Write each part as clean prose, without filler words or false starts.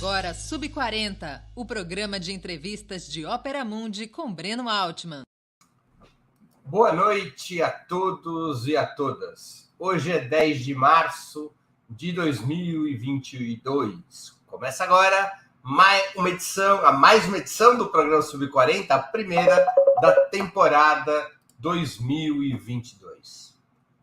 agora Sub40, o programa de entrevistas de Ópera Mundi com Breno Altman. Boa noite a todos e a todas. Hoje é 10 de março de 2022. Começa agora mais uma edição do programa Sub40, a primeira da temporada 2022.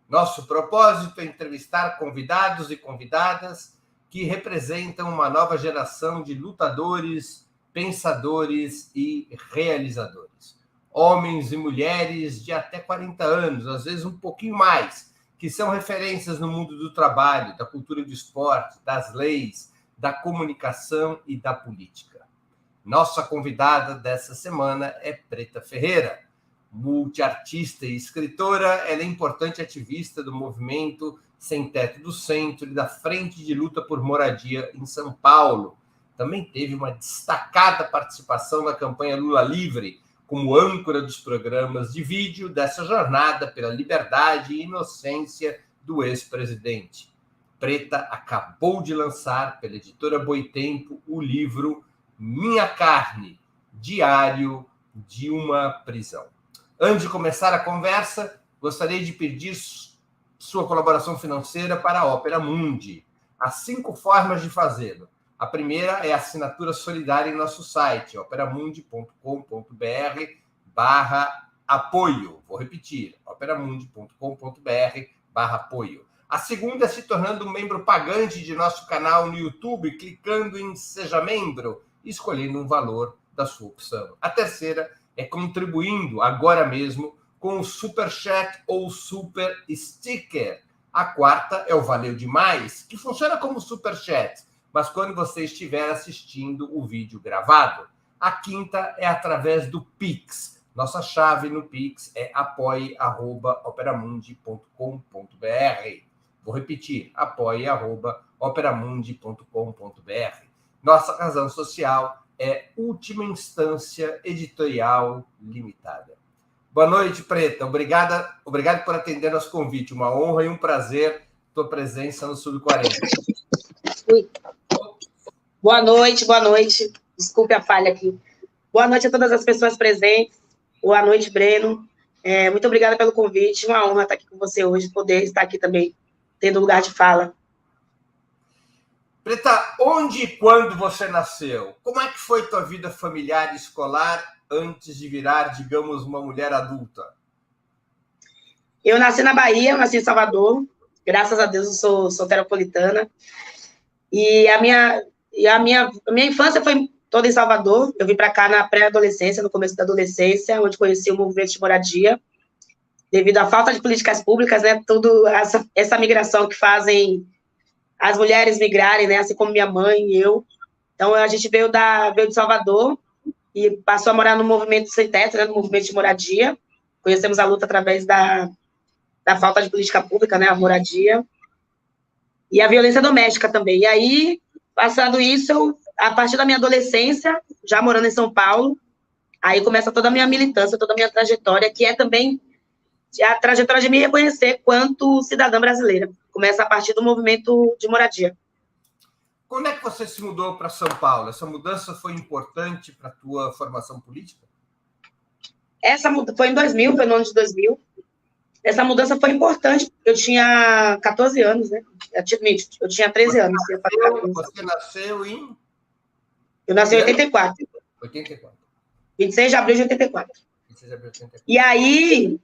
Nosso propósito é entrevistar convidados e convidadas que representam uma nova geração de lutadores, pensadores e realizadores. Homens e mulheres de até 40 anos, às vezes um pouquinho mais, que são referências no mundo do trabalho, da cultura do esporte, das leis, da comunicação e da política. Nossa convidada dessa semana é Preta Ferreira. Multiartista e escritora, ela é importante ativista do movimento Sem Teto do Centro e da Frente de Luta por Moradia em São Paulo. Também teve uma destacada participação na campanha Lula Livre, como âncora dos programas de vídeo dessa jornada pela liberdade e inocência do ex-presidente. Preta acabou de lançar, pela editora Boitempo, o livro Minha Carne, Diário de uma Prisão. Antes de começar a conversa, gostaria de pedir sua colaboração financeira para a Ópera Mundi. Há 5 formas de fazê-lo. A primeira é a assinatura solidária em nosso site, operamundi.com.br/apoio. Vou repetir, operamundi.com.br/apoio. A segunda é se tornando um membro pagante de nosso canal no YouTube, clicando em Seja Membro e escolhendo um valor da sua opção. A terceira é contribuindo agora mesmo com o Super Chat ou Super Sticker. A quarta é o Valeu Demais, que funciona como Super Chat, mas quando você estiver assistindo o vídeo gravado. A quinta é através do Pix. Nossa chave no Pix é apoie@operamundi.com.br. Vou repetir, apoie@operamundi.com.br. Nossa razão social é Última Instância Editorial Limitada. Boa noite, Preta. Obrigado por atender nosso convite. Uma honra e um prazer tua presença no Sub40. Ui. Boa noite. Desculpe a falha aqui. Boa noite a todas as pessoas presentes. Boa noite, Breno. Muito obrigada pelo convite. Uma honra estar aqui com você hoje, poder estar aqui também, tendo lugar de fala. Preta, onde e quando você nasceu? Como é que foi tua vida familiar e escolar antes de virar, digamos, uma mulher adulta? Eu nasci na Bahia, eu nasci em Salvador. Graças a Deus eu sou soteropolitana. E a minha infância foi toda em Salvador. Eu vim para cá na pré-adolescência, no começo da adolescência, onde conheci o movimento de moradia. Devido à falta de políticas públicas, né, tudo essa migração que fazem as mulheres migrarem, né, assim como minha mãe e eu. Então, a gente veio de Salvador e passou a morar no movimento Sem Teto, né, no movimento de moradia. Conhecemos a luta através da falta de política pública, né, a moradia. E a violência doméstica também. E aí, passando isso, a partir da minha adolescência, já morando em São Paulo, aí começa toda a minha militância, toda a minha trajetória, que é também a trajetória de me reconhecer quanto cidadã brasileira. Começa a partir do movimento de moradia. Quando é que você se mudou para São Paulo? Essa mudança foi importante para a tua formação política? Essa foi em 2000, foi no ano de 2000. Essa mudança foi importante. Eu tinha 14 anos, né? Eu tinha 13 anos. Você nasceu em? Eu nasci em 84. 84. 26 de abril de 84. 26 de abril de 84. E aí,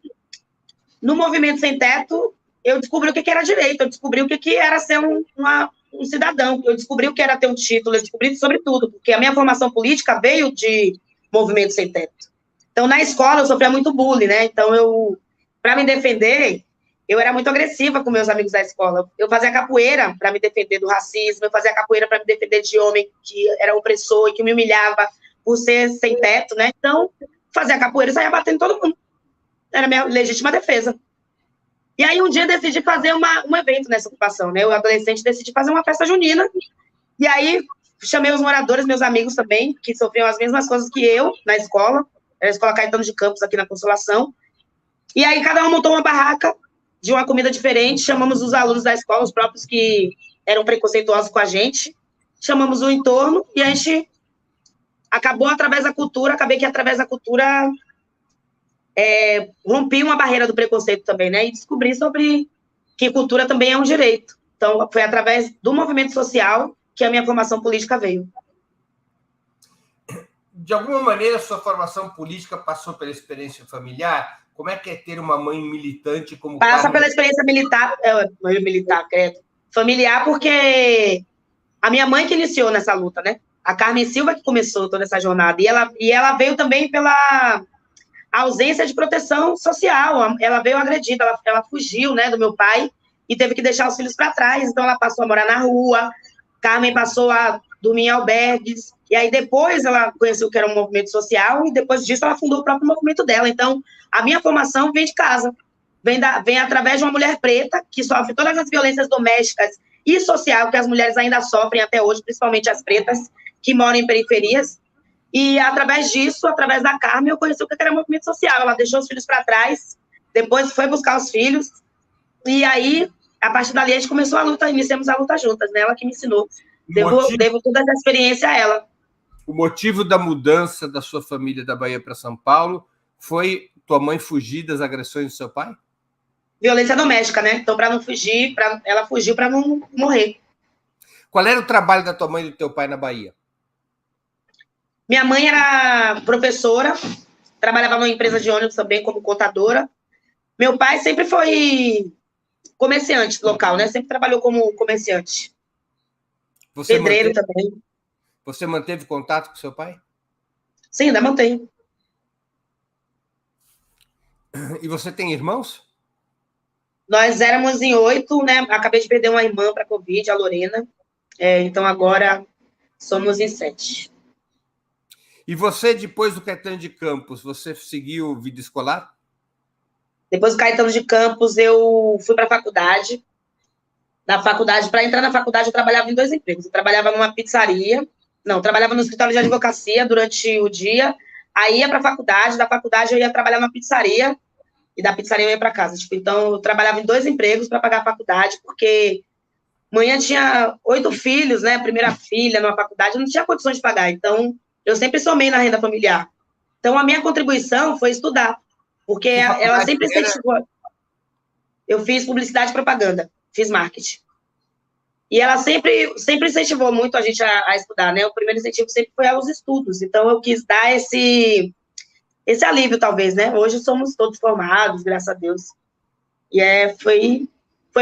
no movimento Sem Teto, eu descobri o que era direito, eu descobri o que era ser um cidadão, eu descobri o que era ter um título, eu descobri sobre tudo, porque a minha formação política veio de movimento Sem Teto. Então, na escola, eu sofria muito bullying, né? Então, para me defender, eu era muito agressiva com meus amigos da escola. Eu fazia capoeira para me defender do racismo, eu fazia capoeira para me defender de homem que era opressor e que me humilhava por ser sem teto, né? Então, fazia capoeira e saía batendo todo mundo. Era a minha legítima defesa. E aí, um dia, eu decidi fazer um evento nessa ocupação, né? Eu, adolescente, decidi fazer uma festa junina. E aí, chamei os moradores, meus amigos também, que sofriam as mesmas coisas que eu na escola. Era a Escola Caetano de Campos, aqui na Consolação. E aí, cada um montou uma barraca de uma comida diferente. Chamamos os alunos da escola, os próprios que eram preconceituosos com a gente. chamamos o entorno e a gente acabei que através da cultura rompi uma barreira do preconceito também, né? E descobri sobre que cultura também é um direito. Então, foi através do movimento social que a minha formação política veio. De alguma maneira, a sua formação política passou pela experiência familiar? Como é que é ter uma mãe militante como Passa pela experiência familiar, porque a minha mãe que iniciou nessa luta, né? A Carmen Silva que começou toda essa jornada. E ela veio também pela ausência de proteção social. Ela veio agredida, ela fugiu, né, do meu pai e teve que deixar os filhos para trás. Então, ela passou a morar na rua. Carmen passou a dormir em albergues. E aí, depois, ela conheceu o que era um movimento social e, depois disso, ela fundou o próprio movimento dela. Então, a minha formação vem de casa. Vem através de uma mulher preta que sofre todas as violências domésticas e social que as mulheres ainda sofrem até hoje, principalmente as pretas, que moram em periferias. E, através disso, através da Carmen, eu conheci o que era movimento social. Ela deixou os filhos para trás, depois foi buscar os filhos. E aí, a partir dali, a gente começou a luta, iniciamos a luta juntas, né? Ela que me ensinou. Devo toda essa experiência a ela. O motivo da mudança da sua família da Bahia para São Paulo foi tua mãe fugir das agressões do seu pai? Violência doméstica, né? Então, para não fugir, ela fugiu para não morrer. Qual era o trabalho da tua mãe e do teu pai na Bahia? Minha mãe era professora, trabalhava numa empresa de ônibus também como contadora. Meu pai sempre foi comerciante local, né? Sempre trabalhou como comerciante. Pedreiro também. Você manteve contato com seu pai? Sim, ainda mantenho. E você tem irmãos? Nós éramos em 8, né? Acabei de perder uma irmã para a Covid, a Lorena. Então, agora somos em 7. E você, depois do Caetano de Campos, você seguiu vida escolar? Depois do Caetano de Campos, eu fui para a faculdade. Para entrar na faculdade, eu trabalhava em 2 empregos. Eu trabalhava numa pizzaria. Não, trabalhava no escritório de advocacia durante o dia. Aí ia para a faculdade. Da faculdade, eu ia trabalhar numa pizzaria. E da pizzaria eu ia para casa. Então, eu trabalhava em 2 empregos para pagar a faculdade, porque manhã tinha 8 filhos, né? Primeira filha numa faculdade, eu não tinha condições de pagar. Então, eu sempre somei na renda familiar. Então, a minha contribuição foi estudar, porque ela sempre incentivou. Eu fiz publicidade e propaganda, fiz marketing. E ela sempre incentivou muito a gente a estudar, né? O primeiro incentivo sempre foi aos estudos. Então, eu quis dar esse alívio, talvez, né? Hoje somos todos formados, graças a Deus. E foi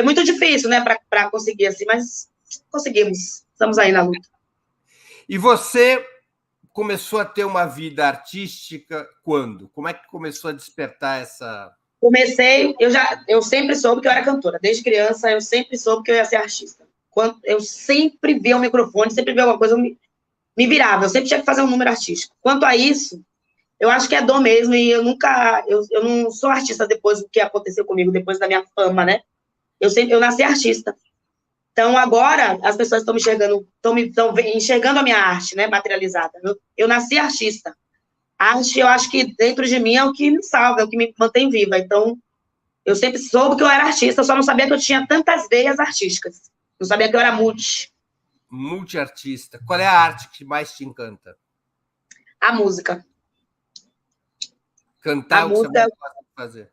muito difícil, né, para conseguir assim, mas conseguimos. Estamos aí na luta. E você começou a ter uma vida artística quando? Como é que começou a despertar essa... Eu sempre soube que eu era cantora. Desde criança, eu sempre soube que eu ia ser artista. Eu sempre via o microfone, sempre via alguma coisa, eu me virava. Eu sempre tinha que fazer um número artístico. Quanto a isso, eu acho que é dom mesmo, e eu não sou artista depois do que aconteceu comigo, depois da minha fama, né? Eu nasci artista. Então, agora, as pessoas estão me enxergando a minha arte, né, materializada. Eu nasci artista. A arte, eu acho que dentro de mim é o que me salva, é o que me mantém viva. Então, eu sempre soube que eu era artista, eu só não sabia que eu tinha tantas veias artísticas. Não sabia que eu era multiartista. Qual é a arte que mais te encanta? A música. Cantar o que você mais gosta de fazer.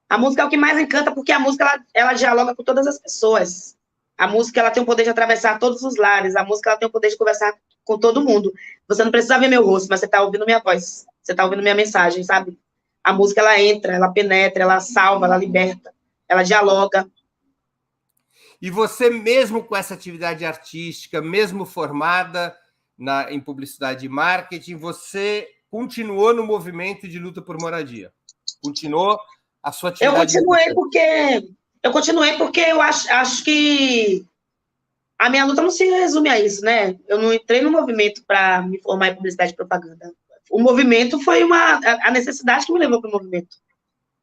A música é o que mais encanta, porque a música ela dialoga com todas as pessoas. A música ela tem o poder de atravessar todos os lares. A música ela tem o poder de conversar com todo mundo. Você não precisa ver meu rosto, mas você está ouvindo minha voz. Você está ouvindo minha mensagem, sabe? A música ela entra, ela penetra, ela salva, ela liberta, ela dialoga. E você, mesmo com essa atividade artística, mesmo formada em publicidade e marketing, você continuou no movimento de luta por moradia? Continuou a sua atividade? Eu continuei porque eu acho que a minha luta não se resume a isso, né? Eu não entrei no movimento para me formar em publicidade e propaganda. O movimento foi a necessidade que me levou para o movimento.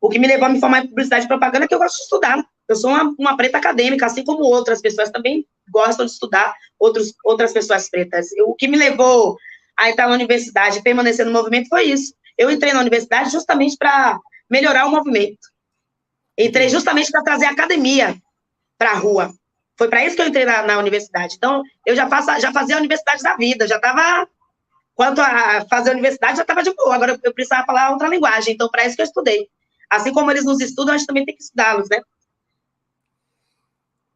O que me levou a me formar em publicidade e propaganda é que eu gosto de estudar. Eu sou uma preta acadêmica, assim como outras pessoas também gostam de estudar, outras pessoas pretas. O que me levou a entrar na universidade e permanecer no movimento foi isso. Eu entrei na universidade justamente para melhorar o movimento. Entrei justamente para trazer a academia para a rua. Foi para isso que eu entrei na universidade. Então, eu já fazia a universidade da vida, já estava... Quanto a fazer a universidade, já estava de boa. Agora, eu precisava falar outra linguagem. Então, para isso que eu estudei. Assim como eles nos estudam, a gente também tem que estudá-los, né?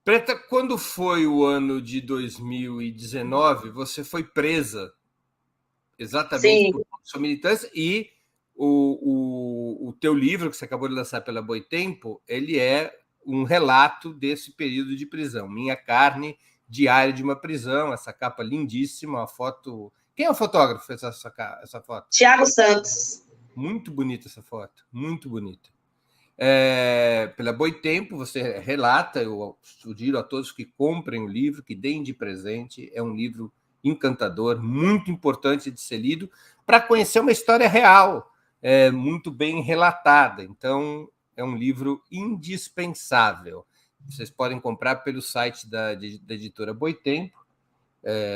Preta, quando foi o ano de 2019, você foi presa exatamente Sim. por sua militância, e o teu livro, que você acabou de lançar pela Boitempo, ele é um relato desse período de prisão. Minha Carne, Diário de uma Prisão, essa capa lindíssima, uma foto... Quem é o fotógrafo que fez essa foto? Tiago Santos. Muito bonita essa foto, muito bonita. Pela Boitempo, você relata, eu sugiro a todos que comprem o livro, que deem de presente, é um livro encantador, muito importante de ser lido, para conhecer uma história real, muito bem relatada. Então, é um livro indispensável. Vocês podem comprar pelo site da editora Boitempo,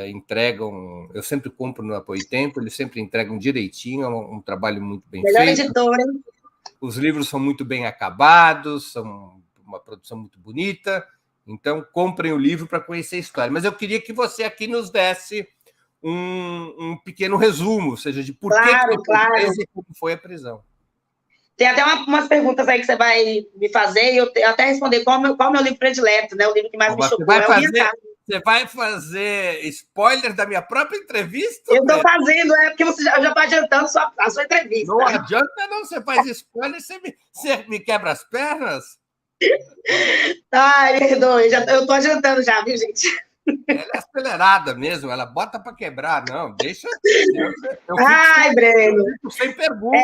entregam, eu sempre compro no Boitempo, eles sempre entregam direitinho, é um trabalho muito bem Melhor feito. editora, hein? Os livros são muito bem acabados, são uma produção muito bonita. Então, comprem o livro para conhecer a história. Mas eu queria que você aqui nos desse um pequeno resumo, ou seja, de por que você foi presa e como foi a prisão. Tem até umas perguntas aí que você vai me fazer, e eu até responder qual é o meu livro predileto, né? O livro que mais me chocou é o Minha Carne. Você vai fazer spoiler da minha própria entrevista? Eu estou fazendo, porque você já está adiantando a sua entrevista. Não adianta, não. Você faz spoiler, você me quebra as pernas? Ai, perdoe, eu estou adiantando já, viu, gente? Ela é acelerada mesmo, ela bota para quebrar, não. Deixa. Ai, Breno. Sem pergunta.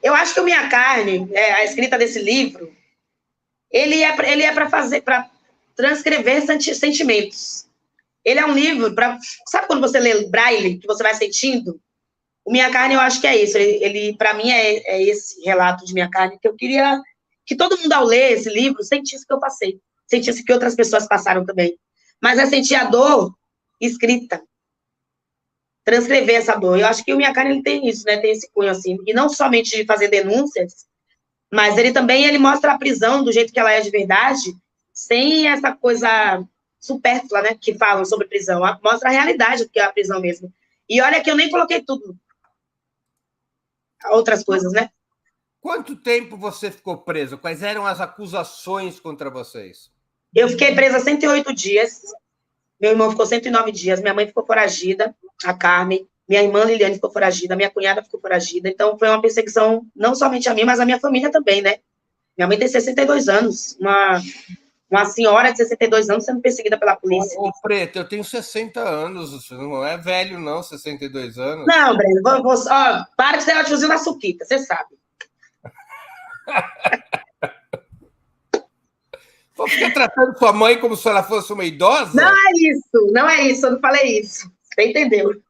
Eu acho que o Minha Carne, a escrita desse livro, ele é para transcrever sentimentos. Ele é um livro para... Sabe quando você lê Braille, que você vai sentindo? O Minha Carne, eu acho que é isso. Ele para mim, é esse relato de Minha Carne, que eu queria que todo mundo, ao ler esse livro, sentisse o que eu passei. Sentisse que outras pessoas passaram também. Mas é sentir a dor escrita. Transcrever essa dor. Eu acho que o Minha Carne, ele tem isso, né? Tem esse cunho, assim. E não somente de fazer denúncias, mas ele mostra a prisão do jeito que ela é de verdade, sem essa coisa supérflua, né, que falam sobre prisão. Mostra a realidade do que é a prisão mesmo. E olha que eu nem coloquei tudo. Outras coisas, né? Quanto tempo você ficou preso? Quais eram as acusações contra vocês? Eu fiquei presa 108 dias. Meu irmão ficou 109 dias. Minha mãe ficou foragida, a Carmen. Minha irmã Liliane ficou foragida. Minha cunhada ficou foragida. Então, foi uma perseguição, não somente a mim, mas a minha família também, né? Minha mãe tem 62 anos. Uma senhora de 62 anos sendo perseguida pela polícia. Ô, Preta, eu tenho 60 anos. Você não é velho, não, 62 anos. Não, Breno, para de ser ativozinho na suquita, você sabe. Vou ficar tratando sua mãe como se ela fosse uma idosa? Não é isso, eu não falei isso. Você entendeu?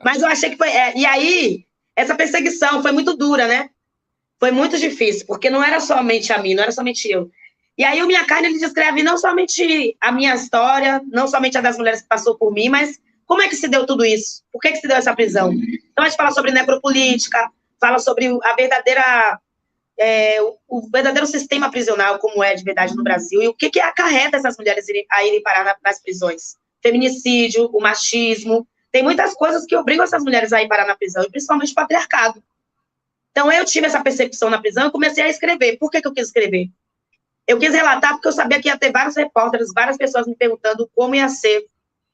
Mas eu achei que foi... E aí, essa perseguição foi muito dura, né? Foi muito difícil, porque não era somente a mim, não era somente eu. E aí, o Minha Carne, ele descreve não somente a minha história, não somente a das mulheres que passou por mim, mas como é que se deu tudo isso? Por que se deu essa prisão? Então, a gente fala sobre necropolítica, fala sobre a verdadeira... o verdadeiro sistema prisional, como é de verdade no Brasil, e o que acarreta essas mulheres a irem parar nas prisões. Feminicídio, o machismo, tem muitas coisas que obrigam essas mulheres a ir parar na prisão, e principalmente o patriarcado. Então, eu tive essa percepção na prisão e comecei a escrever. Por que eu quis escrever? Eu quis relatar porque eu sabia que ia ter vários repórteres, várias pessoas me perguntando como ia ser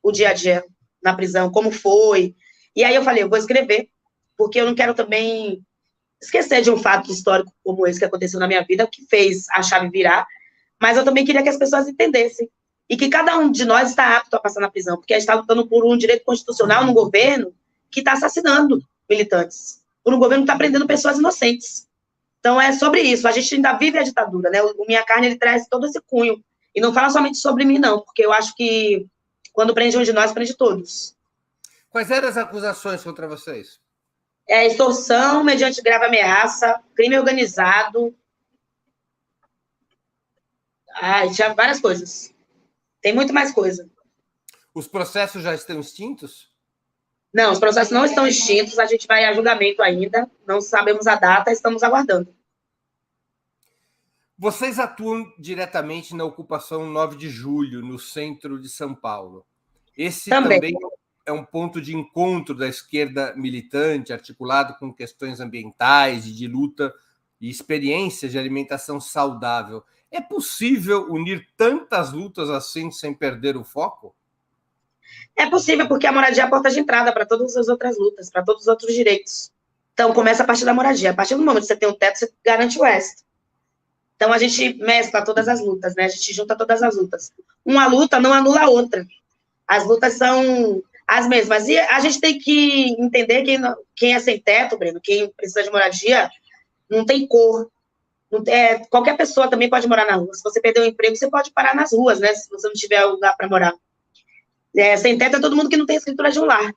o dia a dia na prisão, como foi. E aí eu falei, eu vou escrever, porque eu não quero também esquecer de um fato histórico como esse que aconteceu na minha vida, que fez a chave virar, mas eu também queria que as pessoas entendessem, e que cada um de nós está apto a passar na prisão, porque a gente está lutando por um direito constitucional num governo que está assassinando militantes, por um governo que está prendendo pessoas inocentes. Então, é sobre isso. A gente ainda vive a ditadura, né? O Minha Carne, ele traz todo esse cunho. E não fala somente sobre mim, não, porque eu acho que quando prende um de nós, prende todos. Quais eram as acusações contra vocês? Extorsão mediante grave ameaça, crime organizado. Tinha várias coisas. Tem muito mais coisa. Os processos já estão extintos? Não, os processos não estão extintos, a gente vai a julgamento ainda, não sabemos a data, estamos aguardando. Vocês atuam diretamente na ocupação 9 de julho, no centro de São Paulo. Esse também é um ponto de encontro da esquerda militante, articulado com questões ambientais e de luta e experiências de alimentação saudável. É possível unir tantas lutas assim sem perder o foco? É possível, porque a moradia é a porta de entrada para todas as outras lutas, para todos os outros direitos. Então, começa a partir da moradia. A partir do momento que você tem um teto, você garante o resto. Então, a gente mescla todas as lutas, né? A gente junta todas as lutas. Uma luta não anula a outra. As lutas são as mesmas. E a gente tem que entender que quem é sem teto, Breno, quem precisa de moradia, não tem cor. Qualquer pessoa também pode morar na rua. Se você perder o emprego, você pode parar nas ruas, né? Se você não tiver lugar para morar. Sem teto é todo mundo que não tem a escritura de um lar.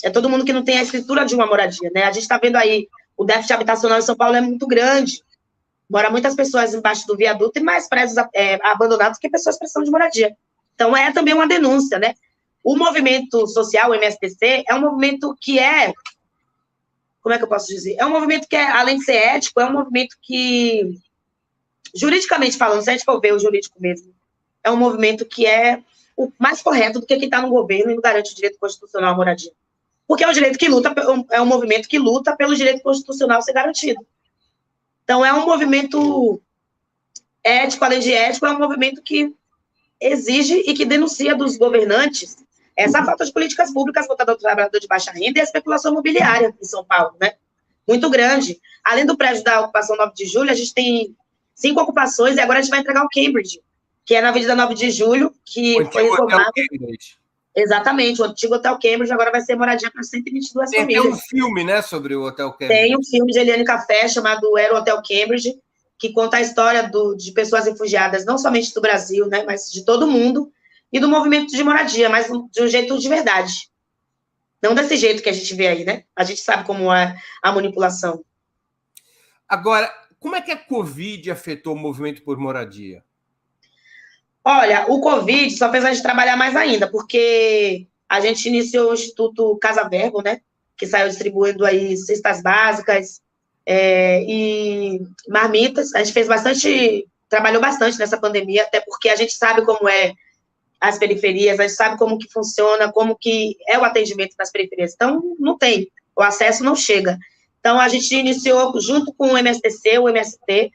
É todo mundo que não tem a escritura de uma moradia, né? A gente está vendo aí, o déficit habitacional em São Paulo é muito grande. Mora muitas pessoas embaixo do viaduto e mais prédios abandonados que pessoas precisando de moradia. Então, é também uma denúncia, né? O movimento social, o MSTC, é um movimento que como é que eu posso dizer? É um movimento que, além de ser ético, é um movimento que, juridicamente falando, se a gente for ver o jurídico mesmo, é um movimento que é o mais correto do que quem está no governo e não garante o direito constitucional à moradia. Porque é um direito que luta, é um movimento que luta pelo direito constitucional ser garantido. Então, é um movimento ético, além de ético, é um movimento que exige e que denuncia dos governantes essa falta de políticas públicas voltada ao trabalhador de baixa renda e a especulação imobiliária em São Paulo, né? Muito grande. Além do prédio da ocupação 9 de julho, a gente tem 5 ocupações e agora a gente vai entregar o Cambridge, que é na Avenida 9 de Julho, que foi reformado. Exatamente, o antigo Hotel Cambridge agora vai ser moradia para 122 famílias. Tem um filme, né, sobre o Hotel Cambridge. Tem um filme de Eliane Café chamado Era o Hotel Cambridge, que conta a história de pessoas refugiadas, não somente do Brasil, né, mas de todo mundo, e do movimento de moradia, mas de um jeito de verdade. Não desse jeito que a gente vê aí, né? A gente sabe como é a manipulação. Agora, como é que a Covid afetou o movimento por moradia? Olha, o Covid só fez a gente trabalhar mais ainda, porque a gente iniciou o Instituto Casa Verbo, né? Que saiu distribuindo aí cestas básicas e marmitas. A gente trabalhou bastante nessa pandemia, até porque a gente sabe como é as periferias, a gente sabe como que funciona, como que é o atendimento nas periferias. Então, não tem, o acesso não chega. Então, a gente iniciou, junto com o MSTC, o MST,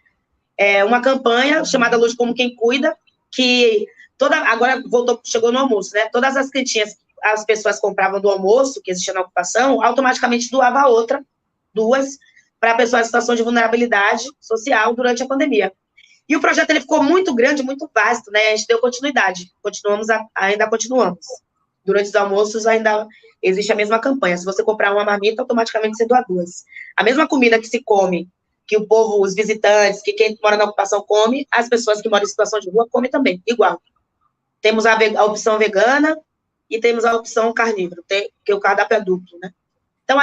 uma campanha chamada Luz Como Quem Cuida, que agora chegou no almoço, né? Todas as quentinhas as pessoas compravam do almoço, que existia na ocupação, automaticamente doava duas, para pessoas em situação de vulnerabilidade social durante a pandemia. E o projeto ele ficou muito grande, muito vasto, né? A gente deu continuidade. Ainda continuamos. Durante os almoços ainda existe a mesma campanha. Se você comprar uma marmita, automaticamente você doa 2. A mesma comida que se come, que o povo, os visitantes, que quem mora na ocupação come, as pessoas que moram em situação de rua comem também, igual. Temos a opção vegana e temos a opção carnívoro, que o cardápio é duplo, né? Então,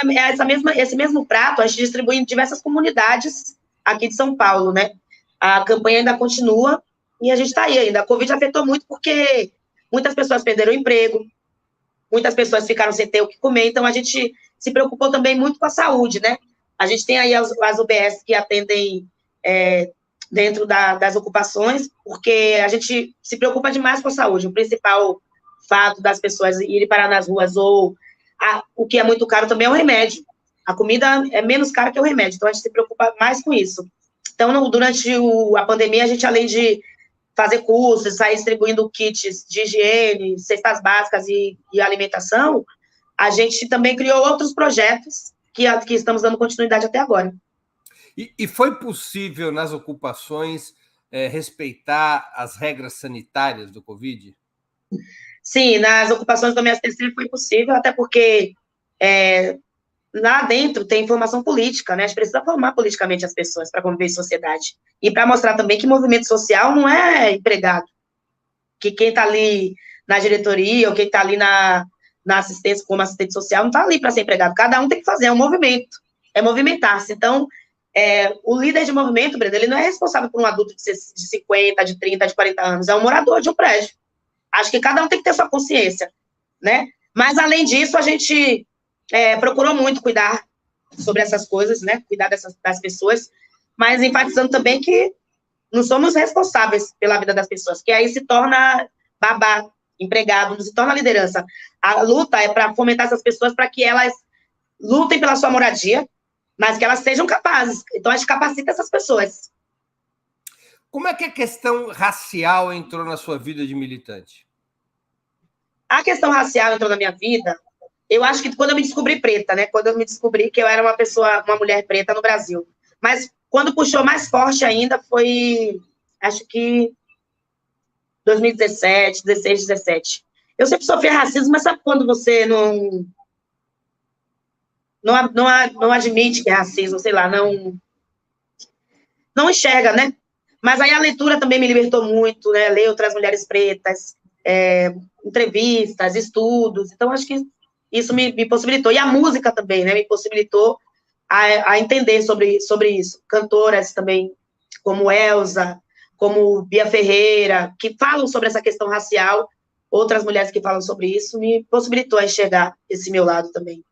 esse mesmo prato a gente distribui em diversas comunidades aqui de São Paulo, né? A campanha ainda continua e a gente está aí ainda. A Covid afetou muito porque muitas pessoas perderam o emprego, muitas pessoas ficaram sem ter o que comer, então a gente se preocupou também muito com a saúde, né? A gente tem aí as UBS que atendem dentro das ocupações, porque a gente se preocupa demais com a saúde. O principal fato das pessoas irem parar nas ruas ou o que é muito caro também é o remédio. A comida é menos cara que o remédio, então a gente se preocupa mais com isso. Então, durante a pandemia, a gente, além de fazer cursos, sair distribuindo kits de higiene, cestas básicas e alimentação, a gente também criou outros projetos que estamos dando continuidade até agora. E foi possível, nas ocupações, respeitar as regras sanitárias do Covid? Sim, nas ocupações do MSTC foi possível, até porque lá dentro tem formação política, né? A gente precisa formar politicamente as pessoas para conviver em sociedade. E para mostrar também que movimento social não é empregado. Que quem está ali na diretoria ou quem está ali na assistência como assistente social não está ali para ser empregado. Cada um tem que fazer, é um movimento. É movimentar-se. Então, o líder de movimento, Breno, ele não é responsável por um adulto de 50, de 30, de 40 anos. É um morador de um prédio. Acho que cada um tem que ter sua consciência, né? Mas, além disso, a gente procurou muito cuidar sobre essas coisas, né? Cuidar das pessoas, mas enfatizando também que não somos responsáveis pela vida das pessoas, que aí se torna babá, empregado, não se torna liderança. A luta é para fomentar essas pessoas para que elas lutem pela sua moradia, mas que elas sejam capazes. Então, a gente capacita essas pessoas. Como é que a questão racial entrou na sua vida de militante? A questão racial entrou na minha vida, eu acho que quando eu me descobri preta, né? Quando eu me descobri que eu era uma mulher preta no Brasil. Mas quando puxou mais forte ainda foi, acho que 2017, 16, 17. Eu sempre sofri racismo, mas sabe quando você não admite que é racismo, sei lá, não enxerga, né? Mas aí a leitura também me libertou muito, né? Ler outras mulheres pretas, entrevistas, estudos. Então, acho que isso me possibilitou. E a música também, né? Me possibilitou a entender sobre isso. Cantoras também, como Elza, como Bia Ferreira, que falam sobre essa questão racial, outras mulheres que falam sobre isso, me possibilitou a enxergar esse meu lado também.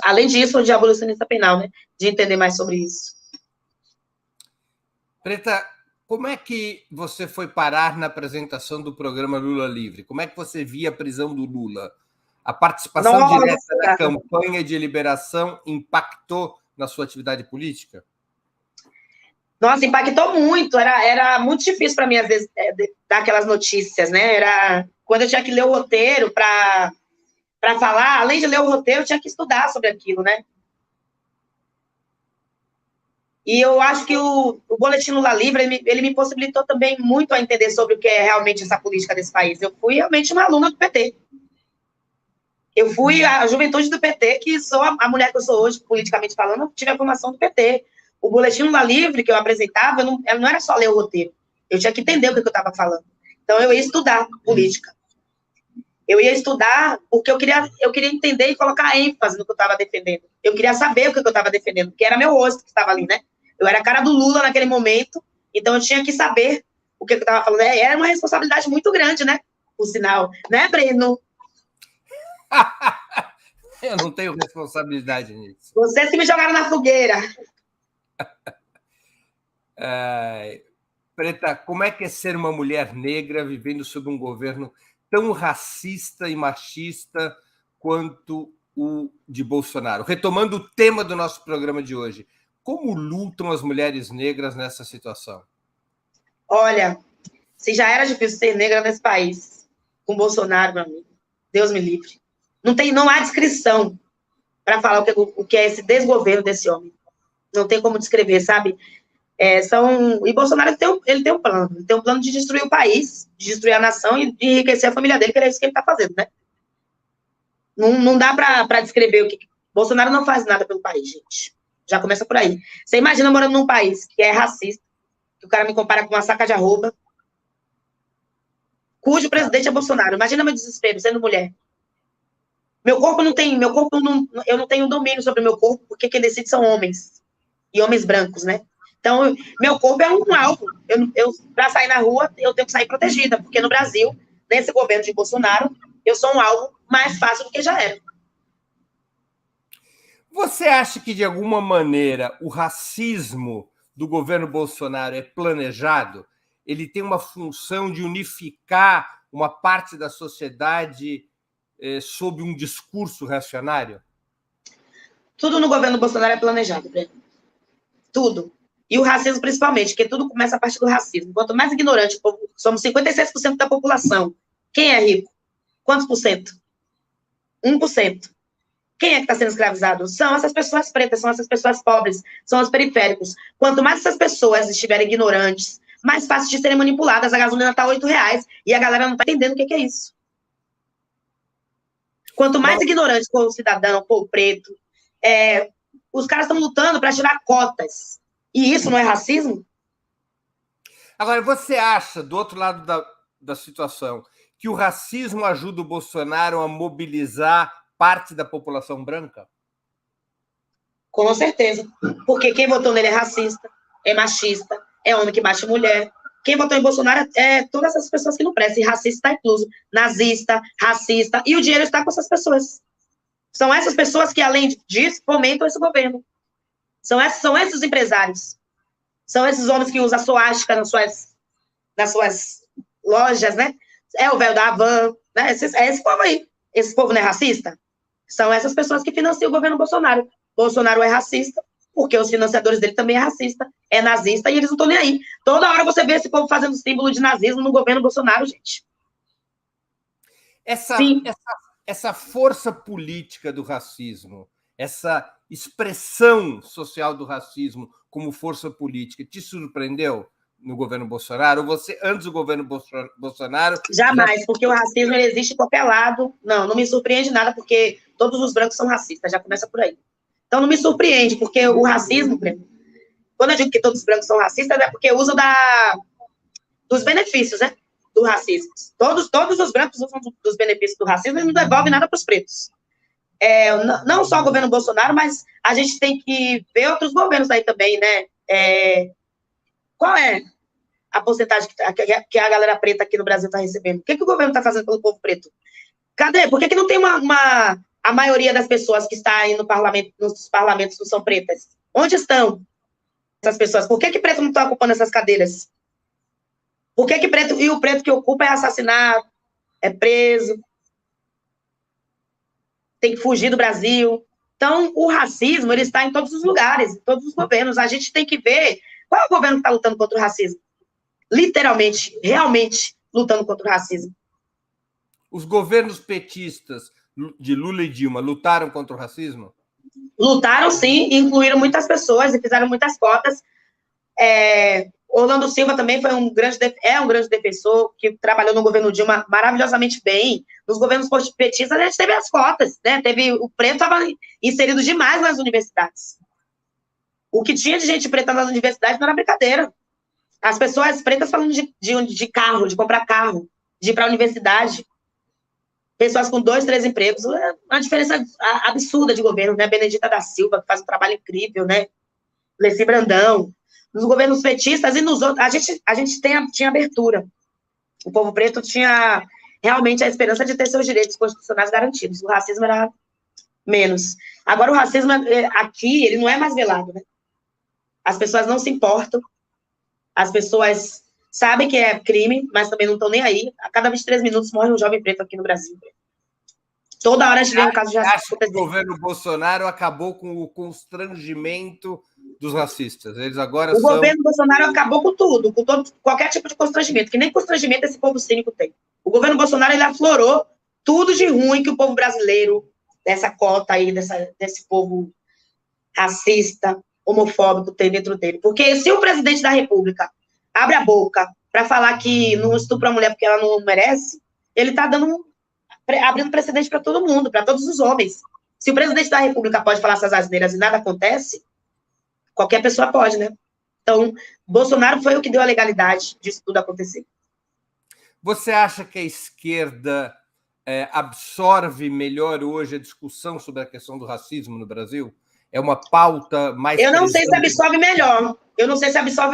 Além disso, de abolicionista penal, né? De entender mais sobre isso. Preta, como é que você foi parar na apresentação do programa Lula Livre? Como é que você via a prisão do Lula? A participação direta na campanha de liberação impactou na sua atividade política? Nossa, impactou muito. Era muito difícil para mim, às vezes, dar aquelas notícias, né? Era quando eu tinha que ler o roteiro para falar, além de ler o roteiro, eu tinha que estudar sobre aquilo, né? E eu acho que o Boletim Lula Livre, ele me possibilitou também muito a entender sobre o que é realmente essa política desse país. Eu fui realmente uma aluna do PT. Eu fui a juventude do PT, que sou a mulher que eu sou hoje, politicamente falando, eu tive a formação do PT. O Boletim Lula Livre que eu apresentava, não era só ler o roteiro. Eu tinha que entender o que eu estava falando. Então, eu ia estudar política. Eu ia estudar porque eu queria entender e colocar ênfase no que eu estava defendendo. Eu queria saber o que eu estava defendendo, porque era meu rosto que estava ali, né? Eu era a cara do Lula naquele momento, então eu tinha que saber o que eu estava falando. Era uma responsabilidade muito grande, né? Por sinal. Né, Breno? Eu não tenho responsabilidade nisso. Vocês que me jogaram na fogueira. Preta, como é que é ser uma mulher negra vivendo sob um governo tão racista e machista quanto o de Bolsonaro? Retomando o tema do nosso programa de hoje, como lutam as mulheres negras nessa situação? Olha, se já era difícil ser negra nesse país, com Bolsonaro, meu amigo, Deus me livre. Não há descrição para falar o que é esse desgoverno desse homem. Não tem como descrever, sabe? E Bolsonaro ele tem um plano. Ele tem um plano de destruir o país, de destruir a nação e de enriquecer a família dele, que é isso que ele está fazendo, né? Não dá para descrever o que... Bolsonaro não faz nada pelo país, gente. Já começa por aí. Você imagina morando num país que é racista, que o cara me compara com uma saca de arroba, cujo presidente é Bolsonaro. Imagina meu desespero, sendo mulher. Eu não tenho domínio sobre o meu corpo, porque quem decide são homens. E homens brancos, né? Então, meu corpo é um alvo. Para sair na rua, eu tenho que sair protegida, porque no Brasil, nesse governo de Bolsonaro, eu sou um alvo mais fácil do que já era. Você acha que, de alguma maneira, o racismo do governo Bolsonaro é planejado? Ele tem uma função de unificar uma parte da sociedade sob um discurso reacionário? Tudo no governo Bolsonaro é planejado, Breno. Tudo. E o racismo, principalmente, porque tudo começa a partir do racismo. Quanto mais ignorante, somos 56% da população. Quem é rico? Quantos por cento? 1%. Quem é que está sendo escravizado? São essas pessoas pretas, são essas pessoas pobres, são os periféricos. Quanto mais essas pessoas estiverem ignorantes, mais fácil de serem manipuladas. A gasolina está R$8 e a galera não está entendendo o que é isso. Quanto mais ignorante for o cidadão, for o preto, os caras estão lutando para tirar cotas. E isso não é racismo? Agora, você acha, do outro lado da situação, que o racismo ajuda o Bolsonaro a mobilizar parte da população branca? Com certeza. Porque quem votou nele é racista, é machista, é homem que bate mulher. Quem votou em Bolsonaro é todas essas pessoas que não prestam. E racista está incluso. Nazista, racista. E o dinheiro está com essas pessoas. São essas pessoas que, além disso, fomentam esse governo. São esses os empresários. São esses homens que usam a suástica nas suas lojas, né? É o velho da Havan, né? É esse povo aí. Esse povo não é racista? São essas pessoas que financiam o governo Bolsonaro. Bolsonaro é racista, porque os financiadores dele também é racista, é nazista, e eles não estão nem aí. Toda hora você vê esse povo fazendo símbolo de nazismo no governo Bolsonaro, gente. Essa força política do racismo, essa expressão social do racismo como força política, te surpreendeu no governo Bolsonaro? Ou você, antes do governo Bolsonaro... Jamais, porque o racismo ele existe em qualquer lado. Não me surpreende nada, porque todos os brancos são racistas, já começa por aí. Então não me surpreende, porque o racismo, quando eu digo que todos os brancos são racistas, é porque usam dos benefícios, né, do racismo. Todos os brancos usam dos benefícios do racismo e não devolvem nada para os pretos. Não só o governo Bolsonaro, mas a gente tem que ver outros governos aí também, né? Qual é a porcentagem que a galera preta aqui no Brasil está recebendo? O que o governo está fazendo pelo povo preto? Cadê? Por que não tem a maioria das pessoas que está aí nos parlamentos não são pretas? Onde estão essas pessoas? Por que preto não está ocupando essas cadeiras? Por que preto, e o preto que ocupa é assassinado, é preso, tem que fugir do Brasil? Então, o racismo, ele está em todos os lugares, em todos os governos. A gente tem que ver qual é o governo que está lutando contra o racismo. Literalmente, realmente lutando contra o racismo. Os governos petistas de Lula e Dilma lutaram contra o racismo? Lutaram, sim, e incluíram muitas pessoas e fizeram muitas cotas. Orlando Silva também foi um grande defensor, que trabalhou no governo Dilma maravilhosamente bem. Nos governos petistas, a gente teve as cotas, né? O preto estava inserido demais nas universidades. O que tinha de gente preta nas universidades não era brincadeira. As pessoas pretas falando de carro, de comprar carro, de ir para a universidade. Pessoas com 2, 3 empregos. Uma diferença absurda de governo, né? Benedita da Silva, que faz um trabalho incrível, né? Leci Brandão. Nos governos petistas e nos outros, a gente tinha abertura. O povo preto tinha realmente a esperança de ter seus direitos constitucionais garantidos. O racismo era menos. Agora, o racismo aqui, ele não é mais velado, né? As pessoas não se importam. As pessoas sabem que é crime, mas também não estão nem aí. A cada 23 minutos morre um jovem preto aqui no Brasil. Toda hora a gente vê um caso de racismo. O governo Bolsonaro acabou com o constrangimento dos racistas. Eles agora governo Bolsonaro acabou com tudo, com qualquer tipo de constrangimento, que nem constrangimento esse povo cínico tem. O governo Bolsonaro, ele aflorou tudo de ruim que o povo brasileiro, dessa cota aí, desse povo racista, homofóbico, tem dentro dele. Porque se o presidente da República abre a boca para falar que não estupra a mulher porque ela não merece, ele está abrindo precedente para todo mundo, para todos os homens. Se o presidente da República pode falar essas asneiras e nada acontece, qualquer pessoa pode, né? Então, Bolsonaro foi o que deu a legalidade disso tudo acontecer. Você acha que a esquerda absorve melhor hoje a discussão sobre a questão do racismo no Brasil? É uma pauta mais... Eu não sei se absorve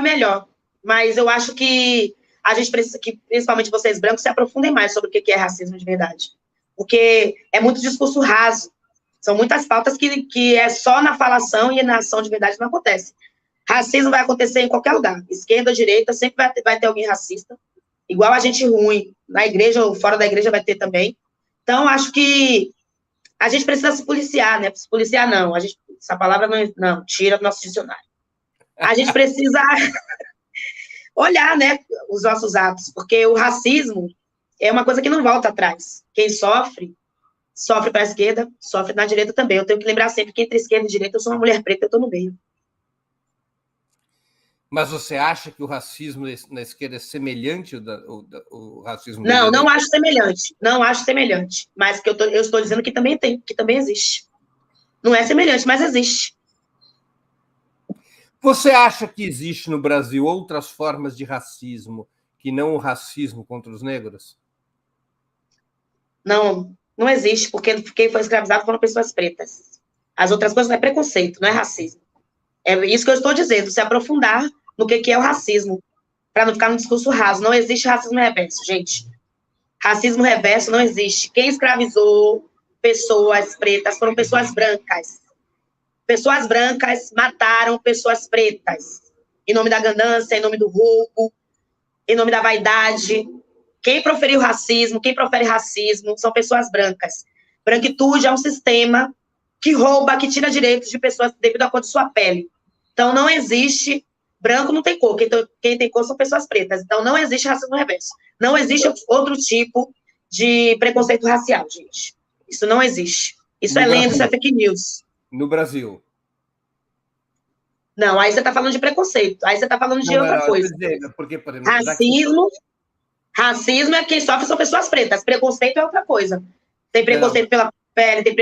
melhor. Mas eu acho que a gente precisa que, principalmente vocês brancos, se aprofundem mais sobre o que é racismo de verdade. Porque é muito discurso raso. São muitas pautas que é só na falação e na ação de verdade não acontece. Racismo vai acontecer em qualquer lugar. Esquerda ou direita, sempre vai ter alguém racista. Igual a gente ruim. Na igreja ou fora da igreja vai ter também. Então, acho que a gente precisa se policiar, né? Se policiar, não. Essa palavra não tira do nosso dicionário. A gente precisa olhar, né, os nossos atos. Porque o racismo é uma coisa que não volta atrás. Quem sofre para a esquerda, sofre na direita também. Eu tenho que lembrar sempre que entre esquerda e direita eu sou uma mulher preta, eu estou no meio. Mas você acha que o racismo na esquerda é semelhante ao racismo? Não acho semelhante. Não acho semelhante. Mas que eu estou dizendo que também tem, que também existe. Não é semelhante, mas existe. Você acha que existe no Brasil outras formas de racismo que não o racismo contra os negros? Não existe, porque quem foi escravizado foram pessoas pretas. As outras coisas não é preconceito, não é racismo. É isso que eu estou dizendo, se aprofundar no que é o racismo, para não ficar no discurso raso. Não existe racismo reverso, gente. Racismo reverso não existe. Quem escravizou pessoas pretas foram pessoas brancas. Pessoas brancas mataram pessoas pretas. em nome da ganância, em nome do roubo, em nome da vaidade. Quem proferiu racismo, quem profere racismo, são pessoas brancas. Branquitude é um sistema que rouba, que tira direitos de pessoas devido à cor de sua pele. Então, não existe... Branco não tem cor, quem tem cor são pessoas pretas. Então, não existe racismo reverso. Não existe outro tipo de preconceito racial, gente. Isso não existe. Isso é lenda, isso é fake news. No Brasil. Não, aí você está falando de preconceito. Aí você está falando de outra coisa. Porque, por exemplo, racismo é quem sofre são pessoas pretas. Preconceito é outra coisa. Tem preconceito pela pele, tem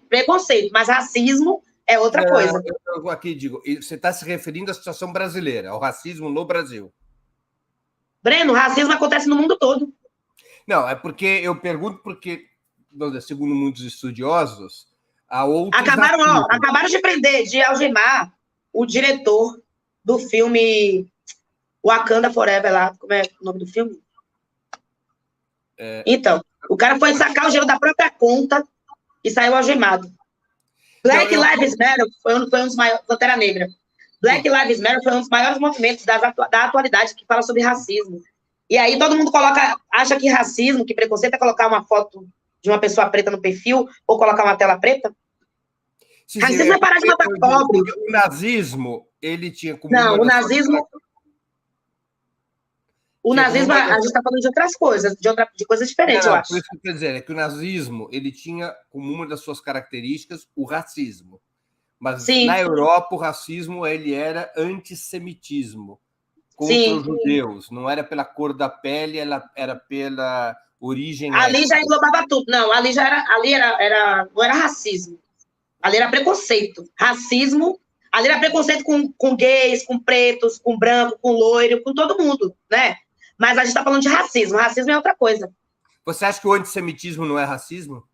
preconceito, mas racismo é outra coisa. Eu aqui digo, você está se referindo à situação brasileira, ao racismo no Brasil. Breno, racismo acontece no mundo todo. Não, é porque eu pergunto porque, segundo muitos estudiosos, há outros... Acabaram de prender, de algemar o diretor do filme Wakanda Forever lá. Como é o nome do filme? Então, o cara foi sacar o dinheiro da própria conta e saiu algemado. Black Lives Matter foi um dos maiores... Pantera Negra. Black Lives Matter foi um dos maiores movimentos da atualidade que fala sobre racismo. E aí todo mundo acha que racismo, que preconceito é colocar uma foto de uma pessoa preta no perfil ou colocar uma tela preta. Sim, racismo é parar de matar pobre. O nazismo, ele tinha como... Não, o nazismo... O nazismo, a gente está falando de outras coisas, de coisas diferentes, eu acho. Por isso que eu quero dizer, é que o nazismo, ele tinha como uma das suas características o racismo. Mas na Europa, o racismo, ele era antissemitismo contra os judeus. Não era pela cor da pele, era pela origem ali étnica. Já englobava tudo. Não, ali não era racismo. Ali era preconceito. Racismo, ali era preconceito com gays, com pretos, com branco, com loiro, com todo mundo, né? Mas a gente está falando de racismo. Racismo é outra coisa. Você acha que o antissemitismo não é racismo?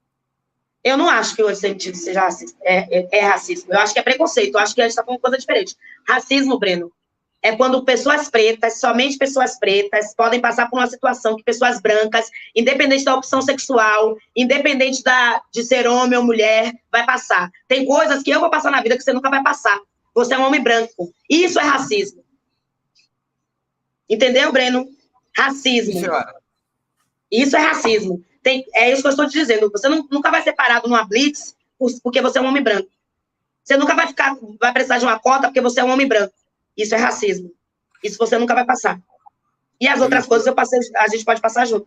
Eu não acho que o antissemitismo seja racismo. É racismo. Eu acho que é preconceito. Eu acho que a gente está falando coisa diferente. Racismo, Breno, é quando pessoas pretas, somente pessoas pretas, podem passar por uma situação que pessoas brancas, independente da opção sexual, independente de ser homem ou mulher, vai passar. Tem coisas que eu vou passar na vida que você nunca vai passar. Você é um homem branco. Isso é racismo. Entendeu, Breno? Racismo. Isso é racismo. É isso que eu estou te dizendo. Você nunca vai ser parado numa blitz porque você é um homem branco. Você nunca vai precisar de uma cota porque você é um homem branco. Isso é racismo. Isso você nunca vai passar. E as outras coisas a gente pode passar junto.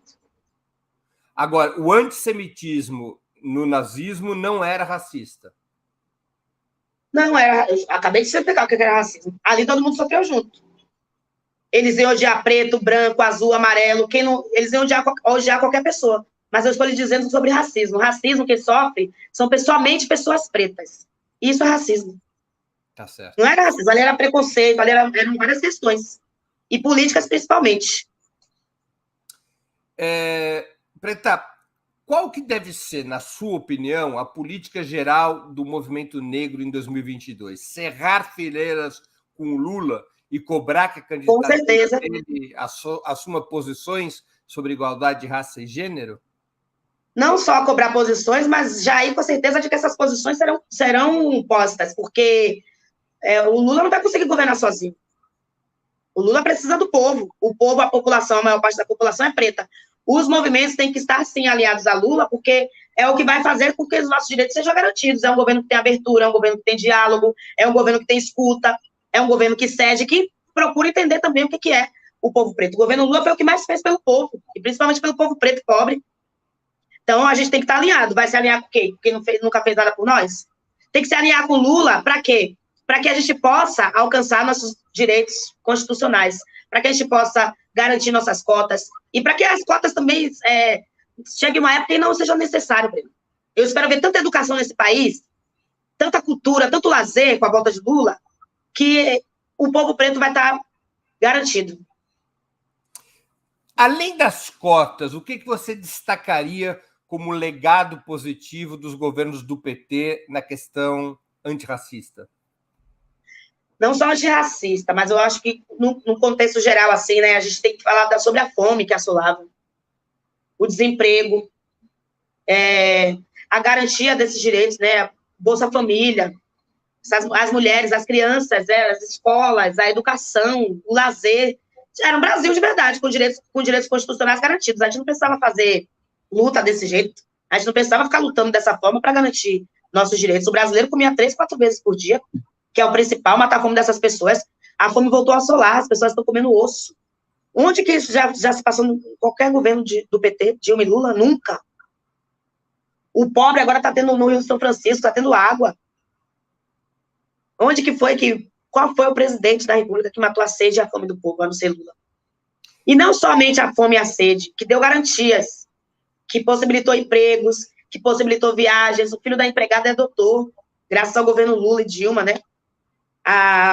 Agora, o antissemitismo no nazismo não era racista. Não era. Eu acabei de explicar o que era racismo. Ali todo mundo sofreu junto. Eles iam odiar preto, branco, azul, amarelo. Eles iam odiar qualquer pessoa. Mas eu estou lhe dizendo sobre racismo. O racismo que sofre são somente pessoas pretas. Isso é racismo. Tá certo. Não era racismo, ali era preconceito, ali eram várias questões. E políticas, principalmente. Preta, qual que deve ser, na sua opinião, a política geral do movimento negro em 2022? Cerrar fileiras com o Lula e cobrar que a candidatura dele assuma posições sobre igualdade de raça e gênero? Não só cobrar posições, mas já ir com a certeza de que essas posições serão postas, porque o Lula não vai conseguir governar sozinho. O Lula precisa do povo. O povo, a população, a maior parte da população é preta. Os movimentos têm que estar, sim, aliados a Lula, porque é o que vai fazer com que os nossos direitos sejam garantidos. É um governo que tem abertura, é um governo que tem diálogo, é um governo que tem escuta, é um governo que cede, que procura entender também o que é o povo preto. O governo Lula foi o que mais fez pelo povo, e principalmente pelo povo preto e pobre. Então, a gente tem que estar alinhado. Vai se alinhar com quem? Quem nunca fez nada por nós? Tem que se alinhar com Lula, para quê? Para que a gente possa alcançar nossos direitos constitucionais, para que a gente possa garantir nossas cotas, e para que as cotas também cheguem uma época e não seja necessário, Breno. Eu espero ver tanta educação nesse país, tanta cultura, tanto lazer com a volta de Lula, que o povo preto vai estar garantido. Além das cotas, o que você destacaria como legado positivo dos governos do PT na questão antirracista? Não só antirracista, mas eu acho que, no contexto geral, assim, né, a gente tem que falar sobre a fome que assolava, o desemprego, a garantia desses direitos, né, Bolsa Família, as mulheres, as crianças, as escolas, a educação, o lazer. Era um Brasil de verdade, com direitos constitucionais garantidos. A gente não precisava fazer luta desse jeito. A gente não precisava ficar lutando dessa forma para garantir nossos direitos. O brasileiro comia 3, 4 vezes por dia, que é o principal, matar a fome dessas pessoas. A fome voltou a assolar, as pessoas estão comendo osso. Onde que isso já se passou em qualquer governo do PT, Dilma e Lula? Nunca. O pobre agora está tendo no Rio de São Francisco, está tendo água. Onde que foi qual foi o presidente da República que matou a sede e a fome do povo, a não ser Lula? E não somente a fome e a sede, que deu garantias, que possibilitou empregos, que possibilitou viagens. O filho da empregada é doutor, graças ao governo Lula e Dilma, né?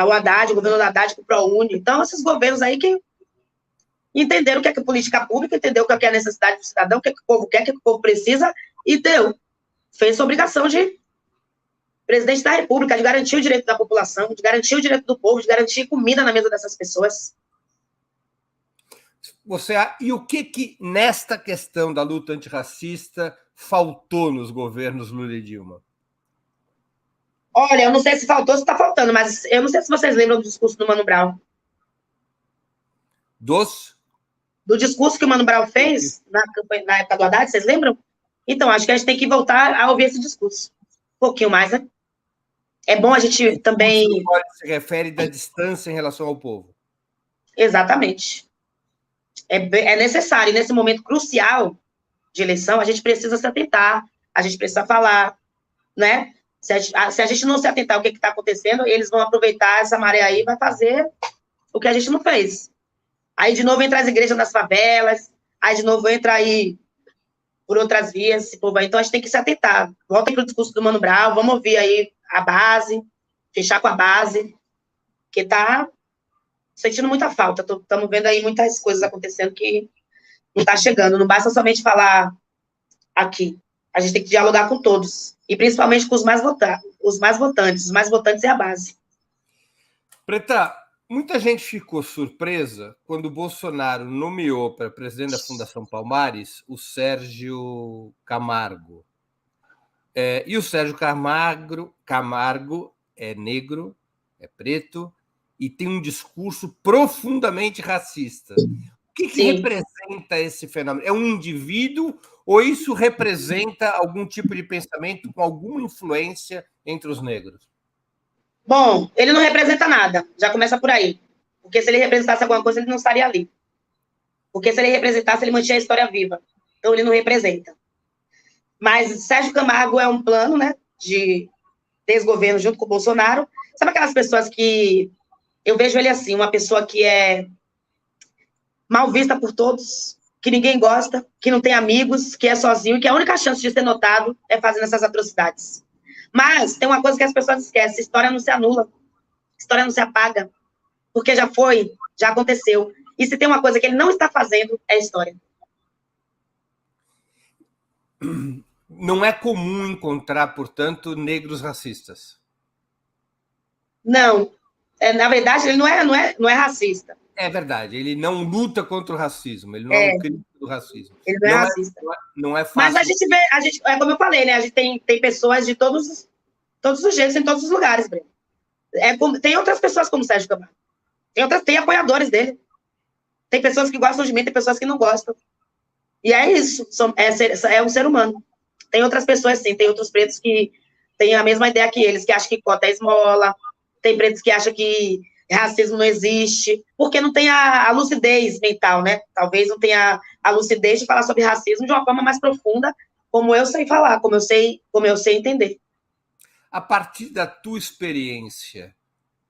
O Haddad, o governo do Haddad com o ProUni. Então, esses governos aí que entenderam o que é política pública, entenderam o que é a necessidade do cidadão, o que o povo quer, o que o povo precisa, e fez sua obrigação de presidente da República, de garantir o direito da população, de garantir o direito do povo, de garantir comida na mesa dessas pessoas. E o que nesta questão da luta antirracista faltou nos governos Lula e Dilma? Olha, eu não sei se faltou, se está faltando, mas eu não sei se vocês lembram do discurso do Mano Brown. Do discurso que o Mano Brown fez na época do Haddad, vocês lembram? Então, acho que a gente tem que voltar a ouvir esse discurso. Um pouquinho mais, né? É bom a gente também... Se refere da distância em relação ao povo. Exatamente. É necessário, nesse momento crucial de eleição, a gente precisa se atentar, a gente precisa falar, né? Se a gente não se atentar ao que está acontecendo, eles vão aproveitar essa maré aí e vai fazer o que a gente não fez. Aí, de novo, entra as igrejas nas favelas, aí, de novo, entra aí por outras vias, esse povo aí. Então, a gente tem que se atentar. Voltem para o discurso do Mano Brown, vamos ouvir aí a base, fechar com a base, que está sentindo muita falta. Estamos vendo aí muitas coisas acontecendo que não está chegando. Não basta somente falar aqui. A gente tem que dialogar com todos. E principalmente com os mais votantes. Os mais votantes é a base. Preta, muita gente ficou surpresa quando o Bolsonaro nomeou para presidente da Fundação Palmares o Sérgio Camargo. E o Sérgio Camargo é negro, é preto, e tem um discurso profundamente racista. O que representa esse fenômeno? É um indivíduo ou isso representa algum tipo de pensamento com alguma influência entre os negros? Bom, ele não representa nada, já começa por aí. Porque se ele representasse alguma coisa, ele não estaria ali. Porque se ele representasse, ele mantinha a história viva. Então, ele não representa. Mas Sérgio Camargo é um plano, né, de desgoverno junto com o Bolsonaro. Sabe aquelas pessoas que... Eu vejo ele assim, uma pessoa que é mal vista por todos, que ninguém gosta, que não tem amigos, que é sozinho, e que a única chance de ser notado é fazendo essas atrocidades. Mas tem uma coisa que as pessoas esquecem: história não se anula, história não se apaga, porque já foi, já aconteceu. E se tem uma coisa que ele não está fazendo, é história. Não é comum encontrar, portanto, negros racistas. Não. Na verdade, ele não é racista. É verdade, ele não luta contra o racismo, ele não é um crítico do racismo. Ele não é racista. Não é fácil. Mas a gente vê, como eu falei, né? A gente tem pessoas de todos os jeitos, em todos os lugares, Breno. Tem outras pessoas como o Sérgio Camargo. Tem apoiadores dele. Tem pessoas que gostam de mim, tem pessoas que não gostam. E é isso, é um ser humano. Tem outras pessoas, sim, tem outros pretos que têm a mesma ideia que eles, que acham que cota é esmola, tem pretos que acham que racismo não existe, porque não tem a lucidez mental, né? Talvez não tenha a lucidez de falar sobre racismo de uma forma mais profunda, como eu sei falar, como eu sei entender. A partir da tua experiência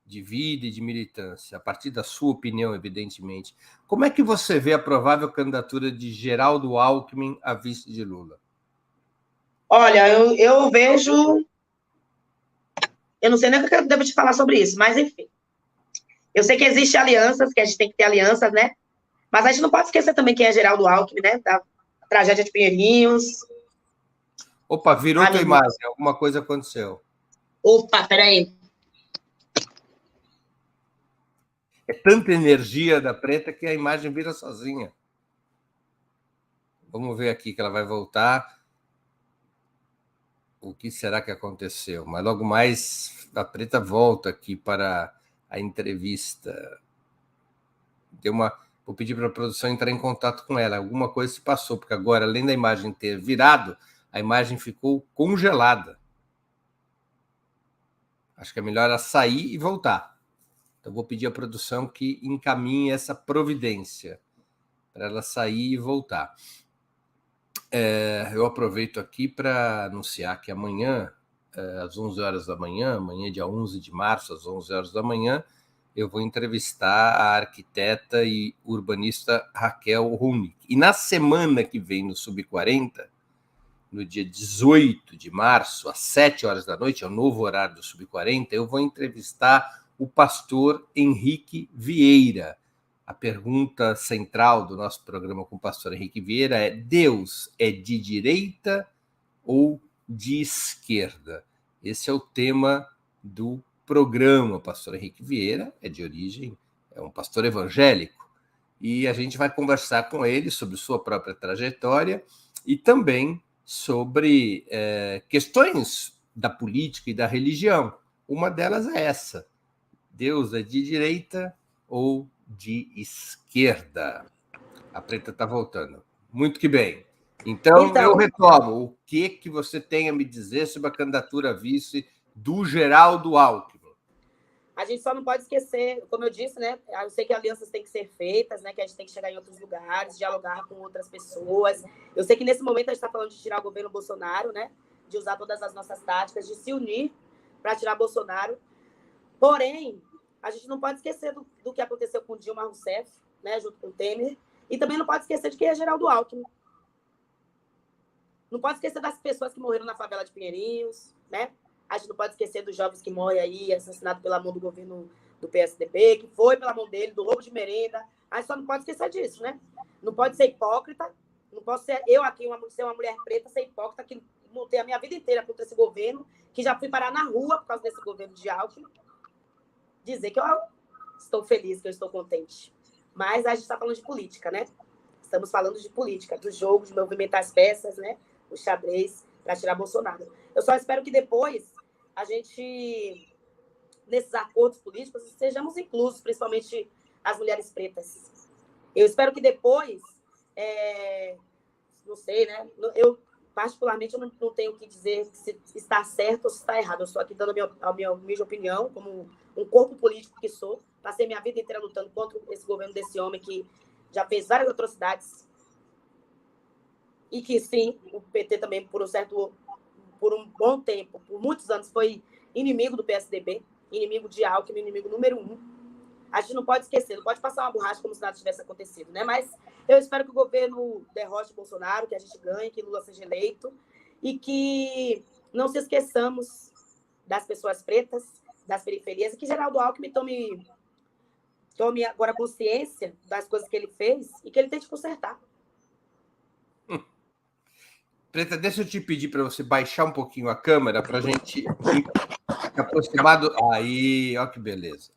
de vida e de militância, a partir da sua opinião, evidentemente, como é que você vê a provável candidatura de Geraldo Alckmin a vice de Lula? Olha, eu vejo... Eu não sei nem o que eu devo te falar sobre isso, mas enfim. Eu sei que existem alianças, que a gente tem que ter alianças, né? Mas a gente não pode esquecer também quem é Geraldo Alckmin, né? Da tragédia de Pinheirinhos. Opa, virou tua imagem, alguma coisa aconteceu. Opa, peraí. É tanta energia da Preta que a imagem vira sozinha. Vamos ver aqui que ela vai voltar. o que será que aconteceu? Mas logo mais a Preta volta aqui para a entrevista. Vou pedir para a produção entrar em contato com ela. Alguma coisa se passou, porque agora, além da imagem ter virado, a imagem ficou congelada. Acho que é melhor ela sair e voltar. Então, vou pedir à produção que encaminhe essa providência para ela sair e voltar. Eu aproveito aqui para anunciar que amanhã, às 11 horas da manhã, amanhã, dia 11 de março, às 11 horas da manhã, eu vou entrevistar a arquiteta e urbanista Raquel Runick. E na semana que vem, no Sub-40, no dia 18 de março, às 7 horas da noite, é o novo horário do Sub-40, eu vou entrevistar o pastor Henrique Vieira. A pergunta central do nosso programa com o pastor Henrique Vieira é: Deus é de direita ou de esquerda? Esse é o tema do programa. O pastor Henrique Vieira é um pastor evangélico, e a gente vai conversar com ele sobre sua própria trajetória e também sobre questões da política e da religião. Uma delas é essa: Deus é de direita ou de esquerda? A Preta está voltando. Muito que bem. Então, eu retomo. O que você tem a me dizer sobre a candidatura a vice do Geraldo Alckmin? A gente só não pode esquecer, como eu disse, né? Eu sei que alianças têm que ser feitas, né? Que a gente tem que chegar em outros lugares, dialogar com outras pessoas. Eu sei que nesse momento a gente está falando de tirar o governo Bolsonaro, né? De usar todas as nossas táticas, de se unir para tirar Bolsonaro. Porém, a gente não pode esquecer do que aconteceu com Dilma Rousseff, né? Junto com o Temer. E também não pode esquecer de quem é Geraldo Alckmin. Não pode esquecer das pessoas que morreram na favela de Pinheirinhos, né? A gente não pode esquecer dos jovens que morrem aí, assassinados pela mão do governo do PSDB, que foi pela mão dele, do roubo de merenda. A gente só não pode esquecer disso, né? Não pode ser hipócrita. Não posso ser eu aqui, ser uma mulher preta, ser hipócrita, que lutei a minha vida inteira contra esse governo, que já fui parar na rua por causa desse governo de Alckmin. Dizer que eu estou feliz, que eu estou contente. Mas a gente está falando de política, né? Estamos falando de política, do jogo, de movimentar as peças, né? O xadrez para tirar Bolsonaro. Eu só espero que depois a gente, nesses acordos políticos, sejamos inclusos, principalmente as mulheres pretas. Eu espero que depois, não sei, né? Eu, particularmente, eu não tenho o que dizer se está certo ou se está errado. Eu estou aqui dando a minha opinião, como um corpo político que sou. Passei minha vida inteira lutando contra esse governo desse homem que já fez várias atrocidades. E que, sim, o PT também, por um bom tempo, por muitos anos, foi inimigo do PSDB, inimigo de Alckmin, inimigo número 1. A gente não pode esquecer, não pode passar uma borracha como se nada tivesse acontecido, né? Mas eu espero que o governo derrote Bolsonaro, que a gente ganhe, que Lula seja eleito e que não se esqueçamos das pessoas pretas, das periferias, e que Geraldo Alckmin tome agora consciência das coisas que ele fez e que ele tente consertar. Preta, deixa eu te pedir para você baixar um pouquinho a câmera para a gente se aproximar do... Aí, olha que beleza.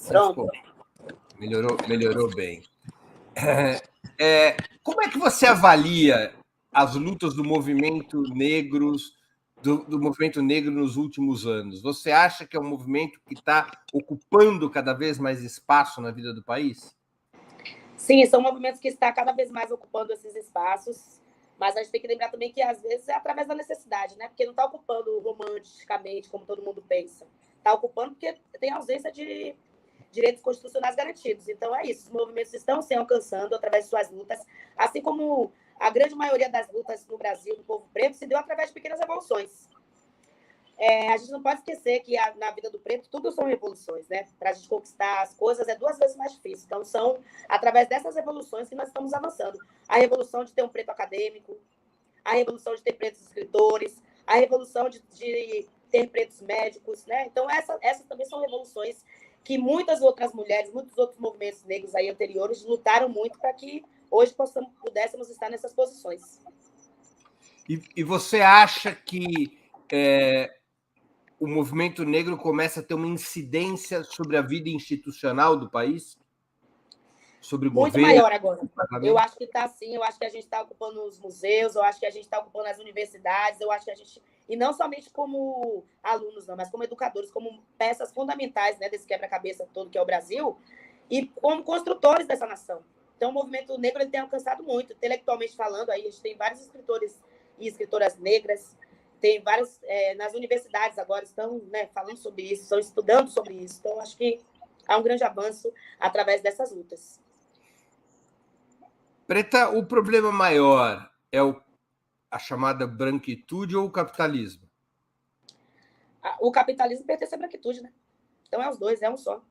Pronto. Melhorou bem. Como é que você avalia as lutas do movimento negro nos últimos anos? Você acha que é um movimento que está ocupando cada vez mais espaço na vida do país? Sim, são movimentos que estão cada vez mais ocupando esses espaços. Mas a gente tem que lembrar também que, às vezes, é através da necessidade, né? Porque não está ocupando romanticamente, como todo mundo pensa. Está ocupando porque tem ausência de direitos constitucionais garantidos. Então, é isso. Os movimentos estão se alcançando através de suas lutas, assim como a grande maioria das lutas no Brasil, do povo preto, se deu através de pequenas revoluções. A gente não pode esquecer que na vida do preto tudo são revoluções, né? Para a gente conquistar as coisas é 2 vezes mais difícil. Então, são através dessas revoluções que nós estamos avançando. A revolução de ter um preto acadêmico, a revolução de ter pretos escritores, a revolução de ter pretos médicos, né? Então, essas também são revoluções que muitas outras mulheres, muitos outros movimentos negros aí anteriores lutaram muito para que hoje pudéssemos estar nessas posições. E você acha que o movimento negro começa a ter uma incidência sobre a vida institucional do país? sobre o muito governo? Maior agora. Eu acho que está assim, eu acho que a gente está ocupando os museus, eu acho que a gente está ocupando as universidades, eu acho que a gente... E não somente como alunos, não, mas como educadores, como peças fundamentais, né, desse quebra-cabeça todo que é o Brasil, e como construtores dessa nação. Então, o movimento negro ele tem alcançado muito, intelectualmente falando, aí a gente tem vários escritores e escritoras negras, tem vários, nas universidades agora estão, né, falando sobre isso, estão estudando sobre isso. Então, acho que há um grande avanço através dessas lutas. Preta, o problema maior é a chamada branquitude ou o capitalismo? O capitalismo pertence à branquitude, né? Então é os dois, é um só.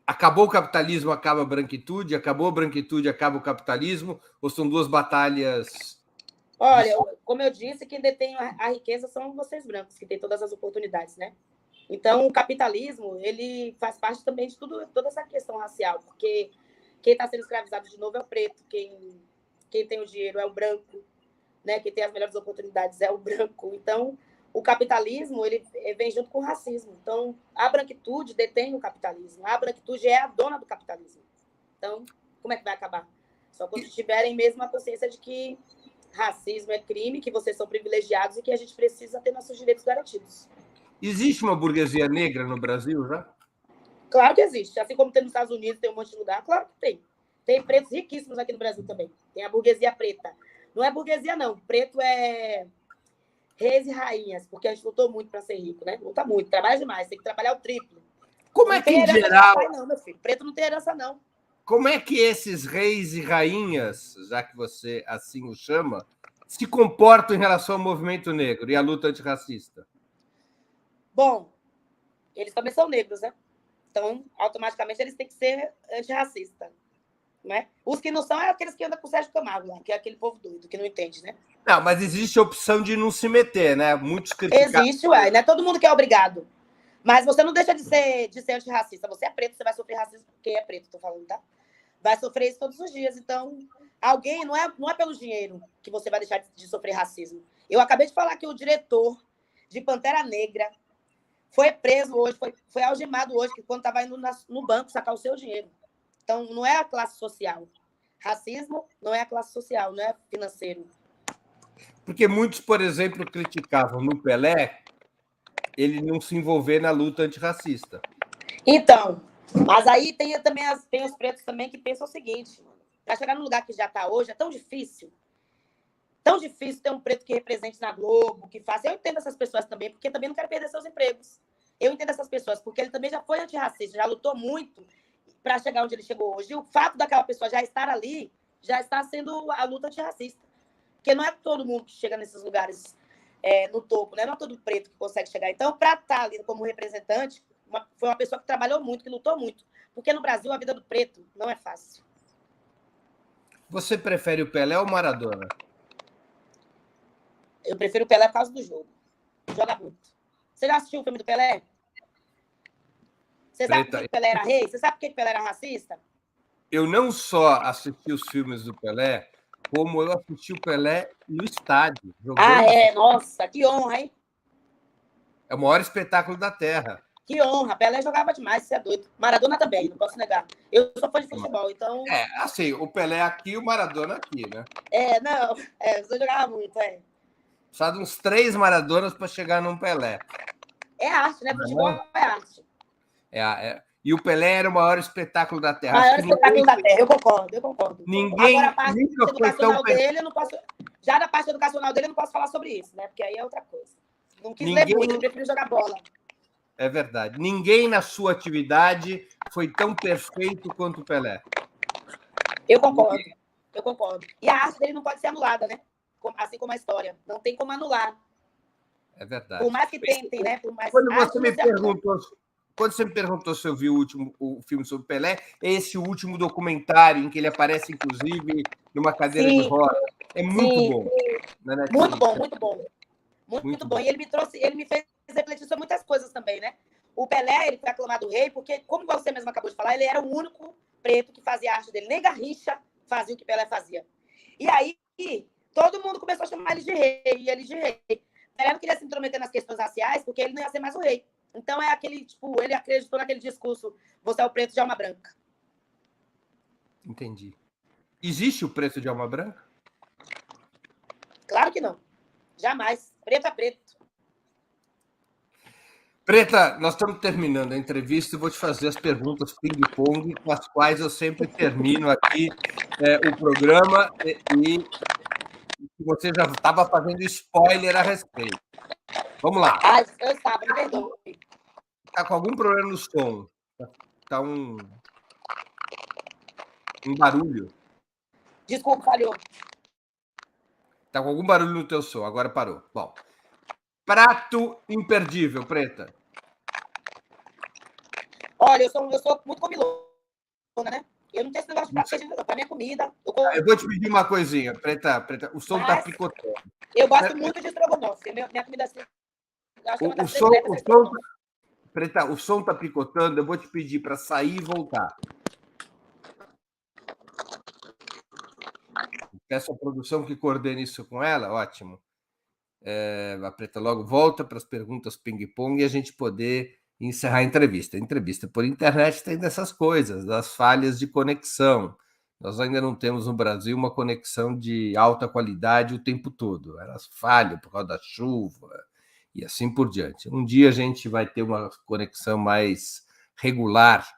Acabou o capitalismo, acaba a branquitude? Acabou a branquitude, acaba o capitalismo? Ou são duas batalhas? Olha, como eu disse, quem detém a riqueza são vocês brancos, que têm todas as oportunidades, né? Então, o capitalismo, ele faz parte também de toda essa questão racial, porque quem está sendo escravizado de novo é o preto, quem tem o dinheiro é o branco, né? Quem tem as melhores oportunidades é o branco. Então, o capitalismo ele vem junto com o racismo. Então, a branquitude detém o capitalismo. A branquitude é a dona do capitalismo. Então, como é que vai acabar? Só quando tiverem mesmo a consciência de que racismo é crime, que vocês são privilegiados e que a gente precisa ter nossos direitos garantidos. Existe uma burguesia negra no Brasil, já? Claro que existe. Assim como tem nos Estados Unidos, tem um monte de lugar. Claro que tem. Tem pretos riquíssimos aqui no Brasil também. Tem a burguesia preta. Não é burguesia, não. Preto é reis e rainhas, porque a gente lutou muito para ser rico, né? Luta muito, trabalha demais, tem que trabalhar o triplo. Como é que, em geral... Papai, não, meu filho. Preto não tem herança, não. Como é que esses reis e rainhas, já que você assim o chama, se comportam em relação ao movimento negro e à luta antirracista? Bom, eles também são negros, né? Então, automaticamente, eles têm que ser antirracistas. Né? Os que não são é aqueles que andam com o Sérgio Camargo, lá, que é aquele povo doido, que não entende, né? Não, mas existe a opção de não se meter, né? Muitos criticam. Existe, ué. Não é todo mundo que é obrigado. Mas você não deixa de ser antirracista. Você é preto, você vai sofrer racismo porque é preto, tô falando, tá? Vai sofrer isso todos os dias. Então, alguém, não é pelo dinheiro que você vai deixar de sofrer racismo. Eu acabei de falar que o diretor de Pantera Negra foi preso hoje, foi algemado hoje, que quando estava indo no banco sacar o seu dinheiro. Então, não é a classe social. Racismo não é a classe social, não é financeiro. Porque muitos, por exemplo, criticavam no Pelé ele não se envolver na luta antirracista. Então, mas aí tem também tem os pretos também que pensam o seguinte, para chegar no lugar que já está hoje, é tão difícil ter um preto que represente na Globo, que faça... Eu entendo essas pessoas também, porque também não quero perder seus empregos. Eu entendo essas pessoas, porque ele também já foi antirracista, já lutou muito para chegar onde ele chegou hoje. E o fato daquela pessoa já estar ali, já está sendo a luta antirracista. Porque não é todo mundo que chega nesses lugares no topo, né? Não é todo preto que consegue chegar. Então, para estar ali como representante, foi uma pessoa que trabalhou muito, que lutou muito. Porque no Brasil, a vida do preto não é fácil. Você prefere o Pelé ou o Maradona? Eu prefiro o Pelé por causa do jogo. Joga muito. Você já assistiu o filme do Pelé? Você sabe por que o Pelé era rei? Você sabe por que o Pelé era racista? Eu não só assisti os filmes do Pelé, como eu assisti o Pelé no estádio. Jogando. Nossa, que honra, hein? É o maior espetáculo da Terra. Que honra. Pelé jogava demais, você é doido. Maradona também, não posso negar. Eu sou fã de futebol, então... assim, o Pelé aqui e o Maradona aqui, né? Você jogava muito, Precisa de uns 3 Maradonas para chegar num Pelé. É arte, né? Futebol é arte. E o Pelé era o maior espetáculo da Terra. O maior espetáculo da Terra, eu concordo. Ninguém Agora, a parte educacional dele, eu não posso... Já na parte educacional dele, eu não posso falar sobre isso, né? Porque aí é outra coisa. Não quis ler muito, eu prefiro jogar bola. É verdade. Ninguém na sua atividade foi tão perfeito quanto o Pelé. Eu concordo. E a arte dele não pode ser anulada, né? Assim como a história. Não tem como anular. É verdade. Por mais que tentem, né? Por mais Quando você me perguntou se eu vi o filme sobre o Pelé, é esse último documentário em que ele aparece, inclusive, numa cadeira de rodas. É muito bom. Muito bom. E ele me fez refletir sobre muitas coisas também, né? O Pelé, ele foi aclamado rei porque, como você mesmo acabou de falar, ele era o único preto que fazia a arte dele. Nem Garrincha fazia o que Pelé fazia. E aí, todo mundo começou a chamar ele de rei, e ele de rei. Pelé não queria se intrometer nas questões raciais, porque ele não ia ser mais o rei. Então, é aquele, ele acreditou naquele discurso, você é o preto de alma branca. Entendi. Existe o preto de alma branca? Claro que não. Jamais. Preto é preto. Preta, nós estamos terminando a entrevista e vou te fazer as perguntas ping-pong, com as quais eu sempre termino aqui o programa e você já estava fazendo spoiler a respeito. Vamos lá. Ah, eu estava, me perdoe. Está com algum problema no som? Está um barulho? Desculpa, falhou. Está com algum barulho no teu som, agora parou. Bom, prato imperdível, Preta. Olha, eu sou muito comilona, né? Eu não tenho esse negócio de prato imperdível, para minha comida. Eu vou te pedir uma coisinha, Preta, o som está picotando. Eu gosto muito de estrogonofe. Minha comida assim, acho que é uma das Preta, o som está picotando, eu vou te pedir para sair e voltar. Peço à produção que coordene isso com ela, ótimo. A Preta logo volta para as perguntas ping-pong e a gente poder encerrar a entrevista. A entrevista por internet tem dessas coisas, das falhas de conexão. Nós ainda não temos no Brasil uma conexão de alta qualidade o tempo todo. Elas falham por causa da chuva e assim por diante. Um dia a gente vai ter uma conexão mais regular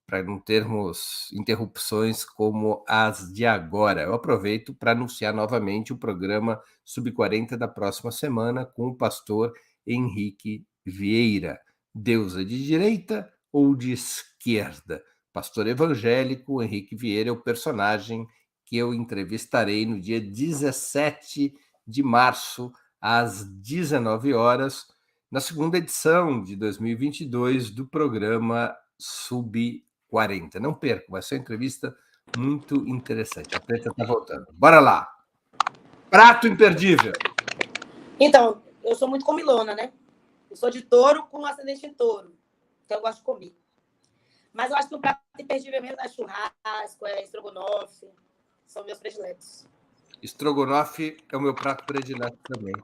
para não termos interrupções como as de agora. Eu aproveito para anunciar novamente o programa Sub-40 da próxima semana com o pastor Henrique Vieira. Deusa de direita ou de esquerda? Pastor evangélico Henrique Vieira é o personagem que eu entrevistarei no dia 17 de março, às 19 horas, na segunda edição de 2022 do programa Sub-40. Não perca, vai ser uma entrevista muito interessante. A Preta está voltando. Bora lá. Prato imperdível. Então, eu sou muito comilona, né? Eu sou de touro com ascendente em touro. Então, eu gosto de comer. Mas eu acho que o prato imperdível mesmo é churrasco, é estrogonofe. São meus prediletos. Estrogonofe é o meu prato predileto também.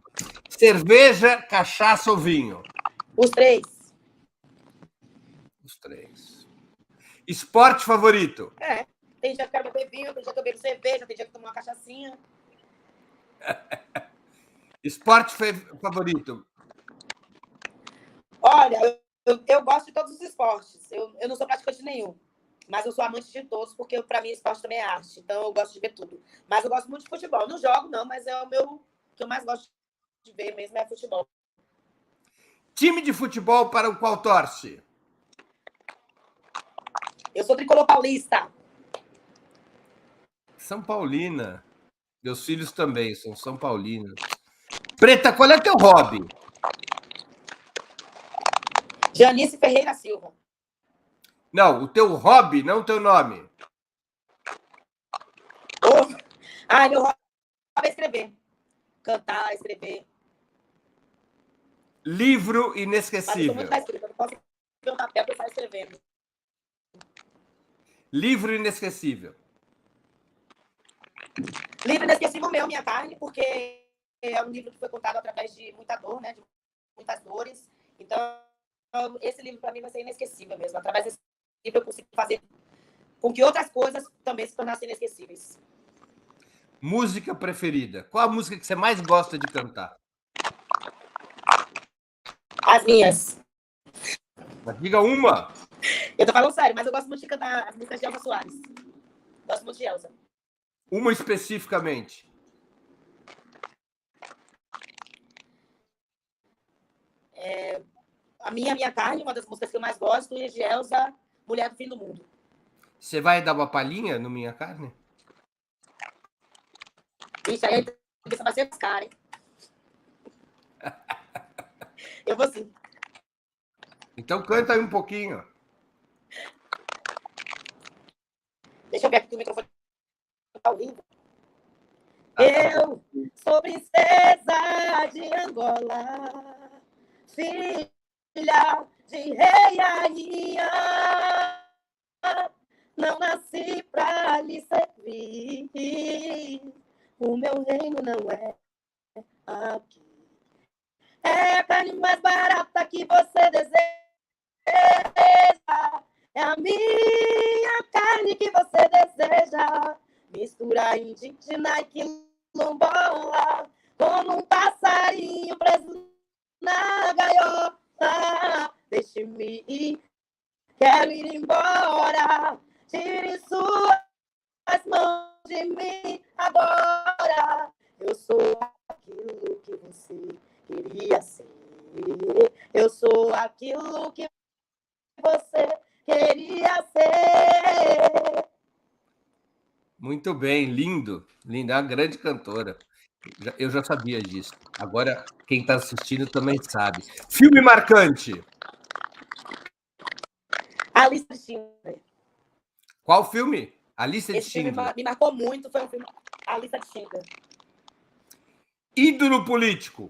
Cerveja, cachaça ou vinho? Os três. Os três. Esporte favorito? Tem dia que eu quero beber vinho, tem dia que eu bebo cerveja, tem dia que eu tomo uma cachaçinha. Esporte favorito? Olha, eu gosto de todos os esportes. Eu não sou praticante nenhum. Mas eu sou amante de todos, porque para mim esporte também é arte. Então eu gosto de ver tudo. Mas eu gosto muito de futebol. Não jogo, não, mas é o que eu mais gosto de ver mesmo é futebol. Time de futebol para o qual torce? Eu sou tricolor paulista. São Paulina. Meus filhos também são São Paulinos. Preta, qual é teu hobby? Janice Ferreira Silva. Não, o teu hobby, não o teu nome. Meu hobby é escrever. Cantar, escrever. Livro inesquecível. Mas eu sou muito da escrita. Eu não posso ver um papel que eu saio escrevendo. Livro inesquecível. Livro inesquecível meu, Minha Carne, porque é um livro que foi contado através de muita dor, né? De muitas dores. Então, esse livro para mim vai ser inesquecível mesmo. Através desse livro eu consigo fazer com que outras coisas também se tornassem inesquecíveis. Música preferida. Qual a música que você mais gosta de cantar? As minhas. Mas diga uma. Eu tô falando sério, mas eu gosto muito de cantar as músicas de Elza Soares. Gosto muito de Elza. Uma especificamente. A Minha Carne, uma das músicas que eu mais gosto, e de Elza, Mulher do Fim do Mundo. Você vai dar uma palhinha no Minha Carne? Ixi, aí a entrevista vai ser cara, hein? Eu vou sim. Então canta aí um pouquinho. Deixa eu ver aqui que o microfone tá ouvindo. Eu sou princesa de Angola, filha de rei e rainha. Não nasci pra lhe servir. O meu reino não é aqui. É a carne mais barata que você deseja. É a minha carne que você deseja. Mistura indígena e quilombola, como um passarinho preso na gaiola. Deixe-me ir, quero ir embora. Tire suas mãos de mim agora. Eu sou aquilo que você queria ser. Eu sou aquilo que você queria ser. Muito bem, lindo, linda, é uma grande cantora. Eu já sabia disso. Agora, quem está assistindo também sabe. Filme marcante. A Lista de Schindler. Qual filme? A Lista de Esse filme Schindler. me marcou muito, foi um filme A Lista de Schindler. Ídolo político.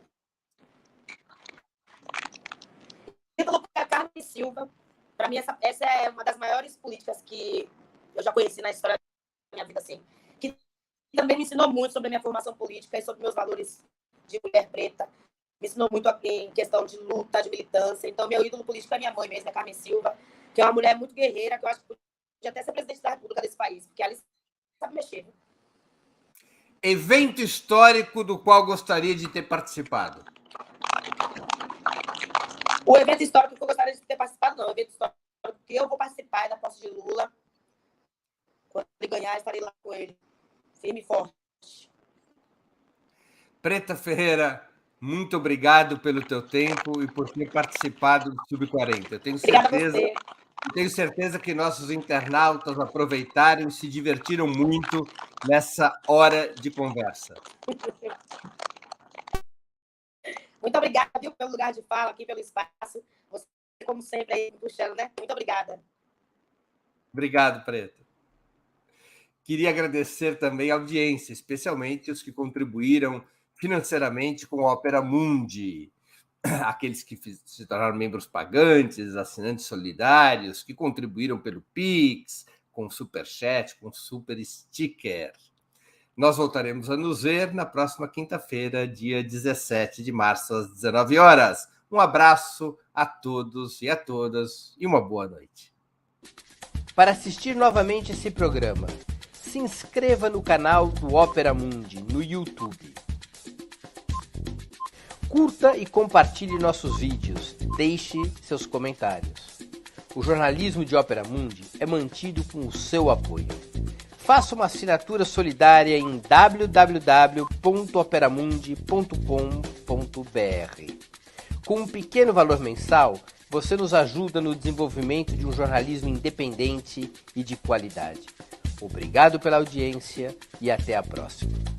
Ídolo é a Carmen Silva. Para mim, essa é uma das maiores políticas que eu já conheci na história da minha vida, assim. Que também me ensinou muito sobre a minha formação política e sobre meus valores de mulher preta. Me ensinou muito em questão de luta, de militância. Então, meu ídolo político é minha mãe mesmo, é Carmen Silva, que é uma mulher muito guerreira, que eu acho que podia até ser presidente da República desse país, porque ela sabe mexer. Evento histórico do qual gostaria de ter participado. O evento histórico que eu gostaria de ter participado, não. O evento histórico que eu vou participar é da posse de Lula. Quando ele ganhar, estarei lá com ele. Firme e forte. Preta Ferreira, muito obrigado pelo teu tempo e por ter participado do Sub-40. Eu tenho certeza que nossos internautas aproveitaram e se divertiram muito nessa hora de conversa. Muito obrigada, viu, pelo lugar de fala aqui, pelo espaço. Você, como sempre, aí me puxando, né? Muito obrigada. Obrigado, Preta. Queria agradecer também a audiência, especialmente os que contribuíram financeiramente com a Opera Mundi, aqueles que se tornaram membros pagantes, assinantes solidários, que contribuíram pelo Pix, com Superchat, com Super Sticker. Nós voltaremos a nos ver na próxima quinta-feira, dia 17 de março, às 19 horas. Um abraço a todos e a todas e uma boa noite. Para assistir novamente esse programa, se inscreva no canal do Opera Mundi no YouTube. Curta e compartilhe nossos vídeos. Deixe seus comentários. O jornalismo de Opera Mundi é mantido com o seu apoio. Faça uma assinatura solidária em www.operamundi.com.br. Com um pequeno valor mensal, você nos ajuda no desenvolvimento de um jornalismo independente e de qualidade. Obrigado pela audiência e até a próxima.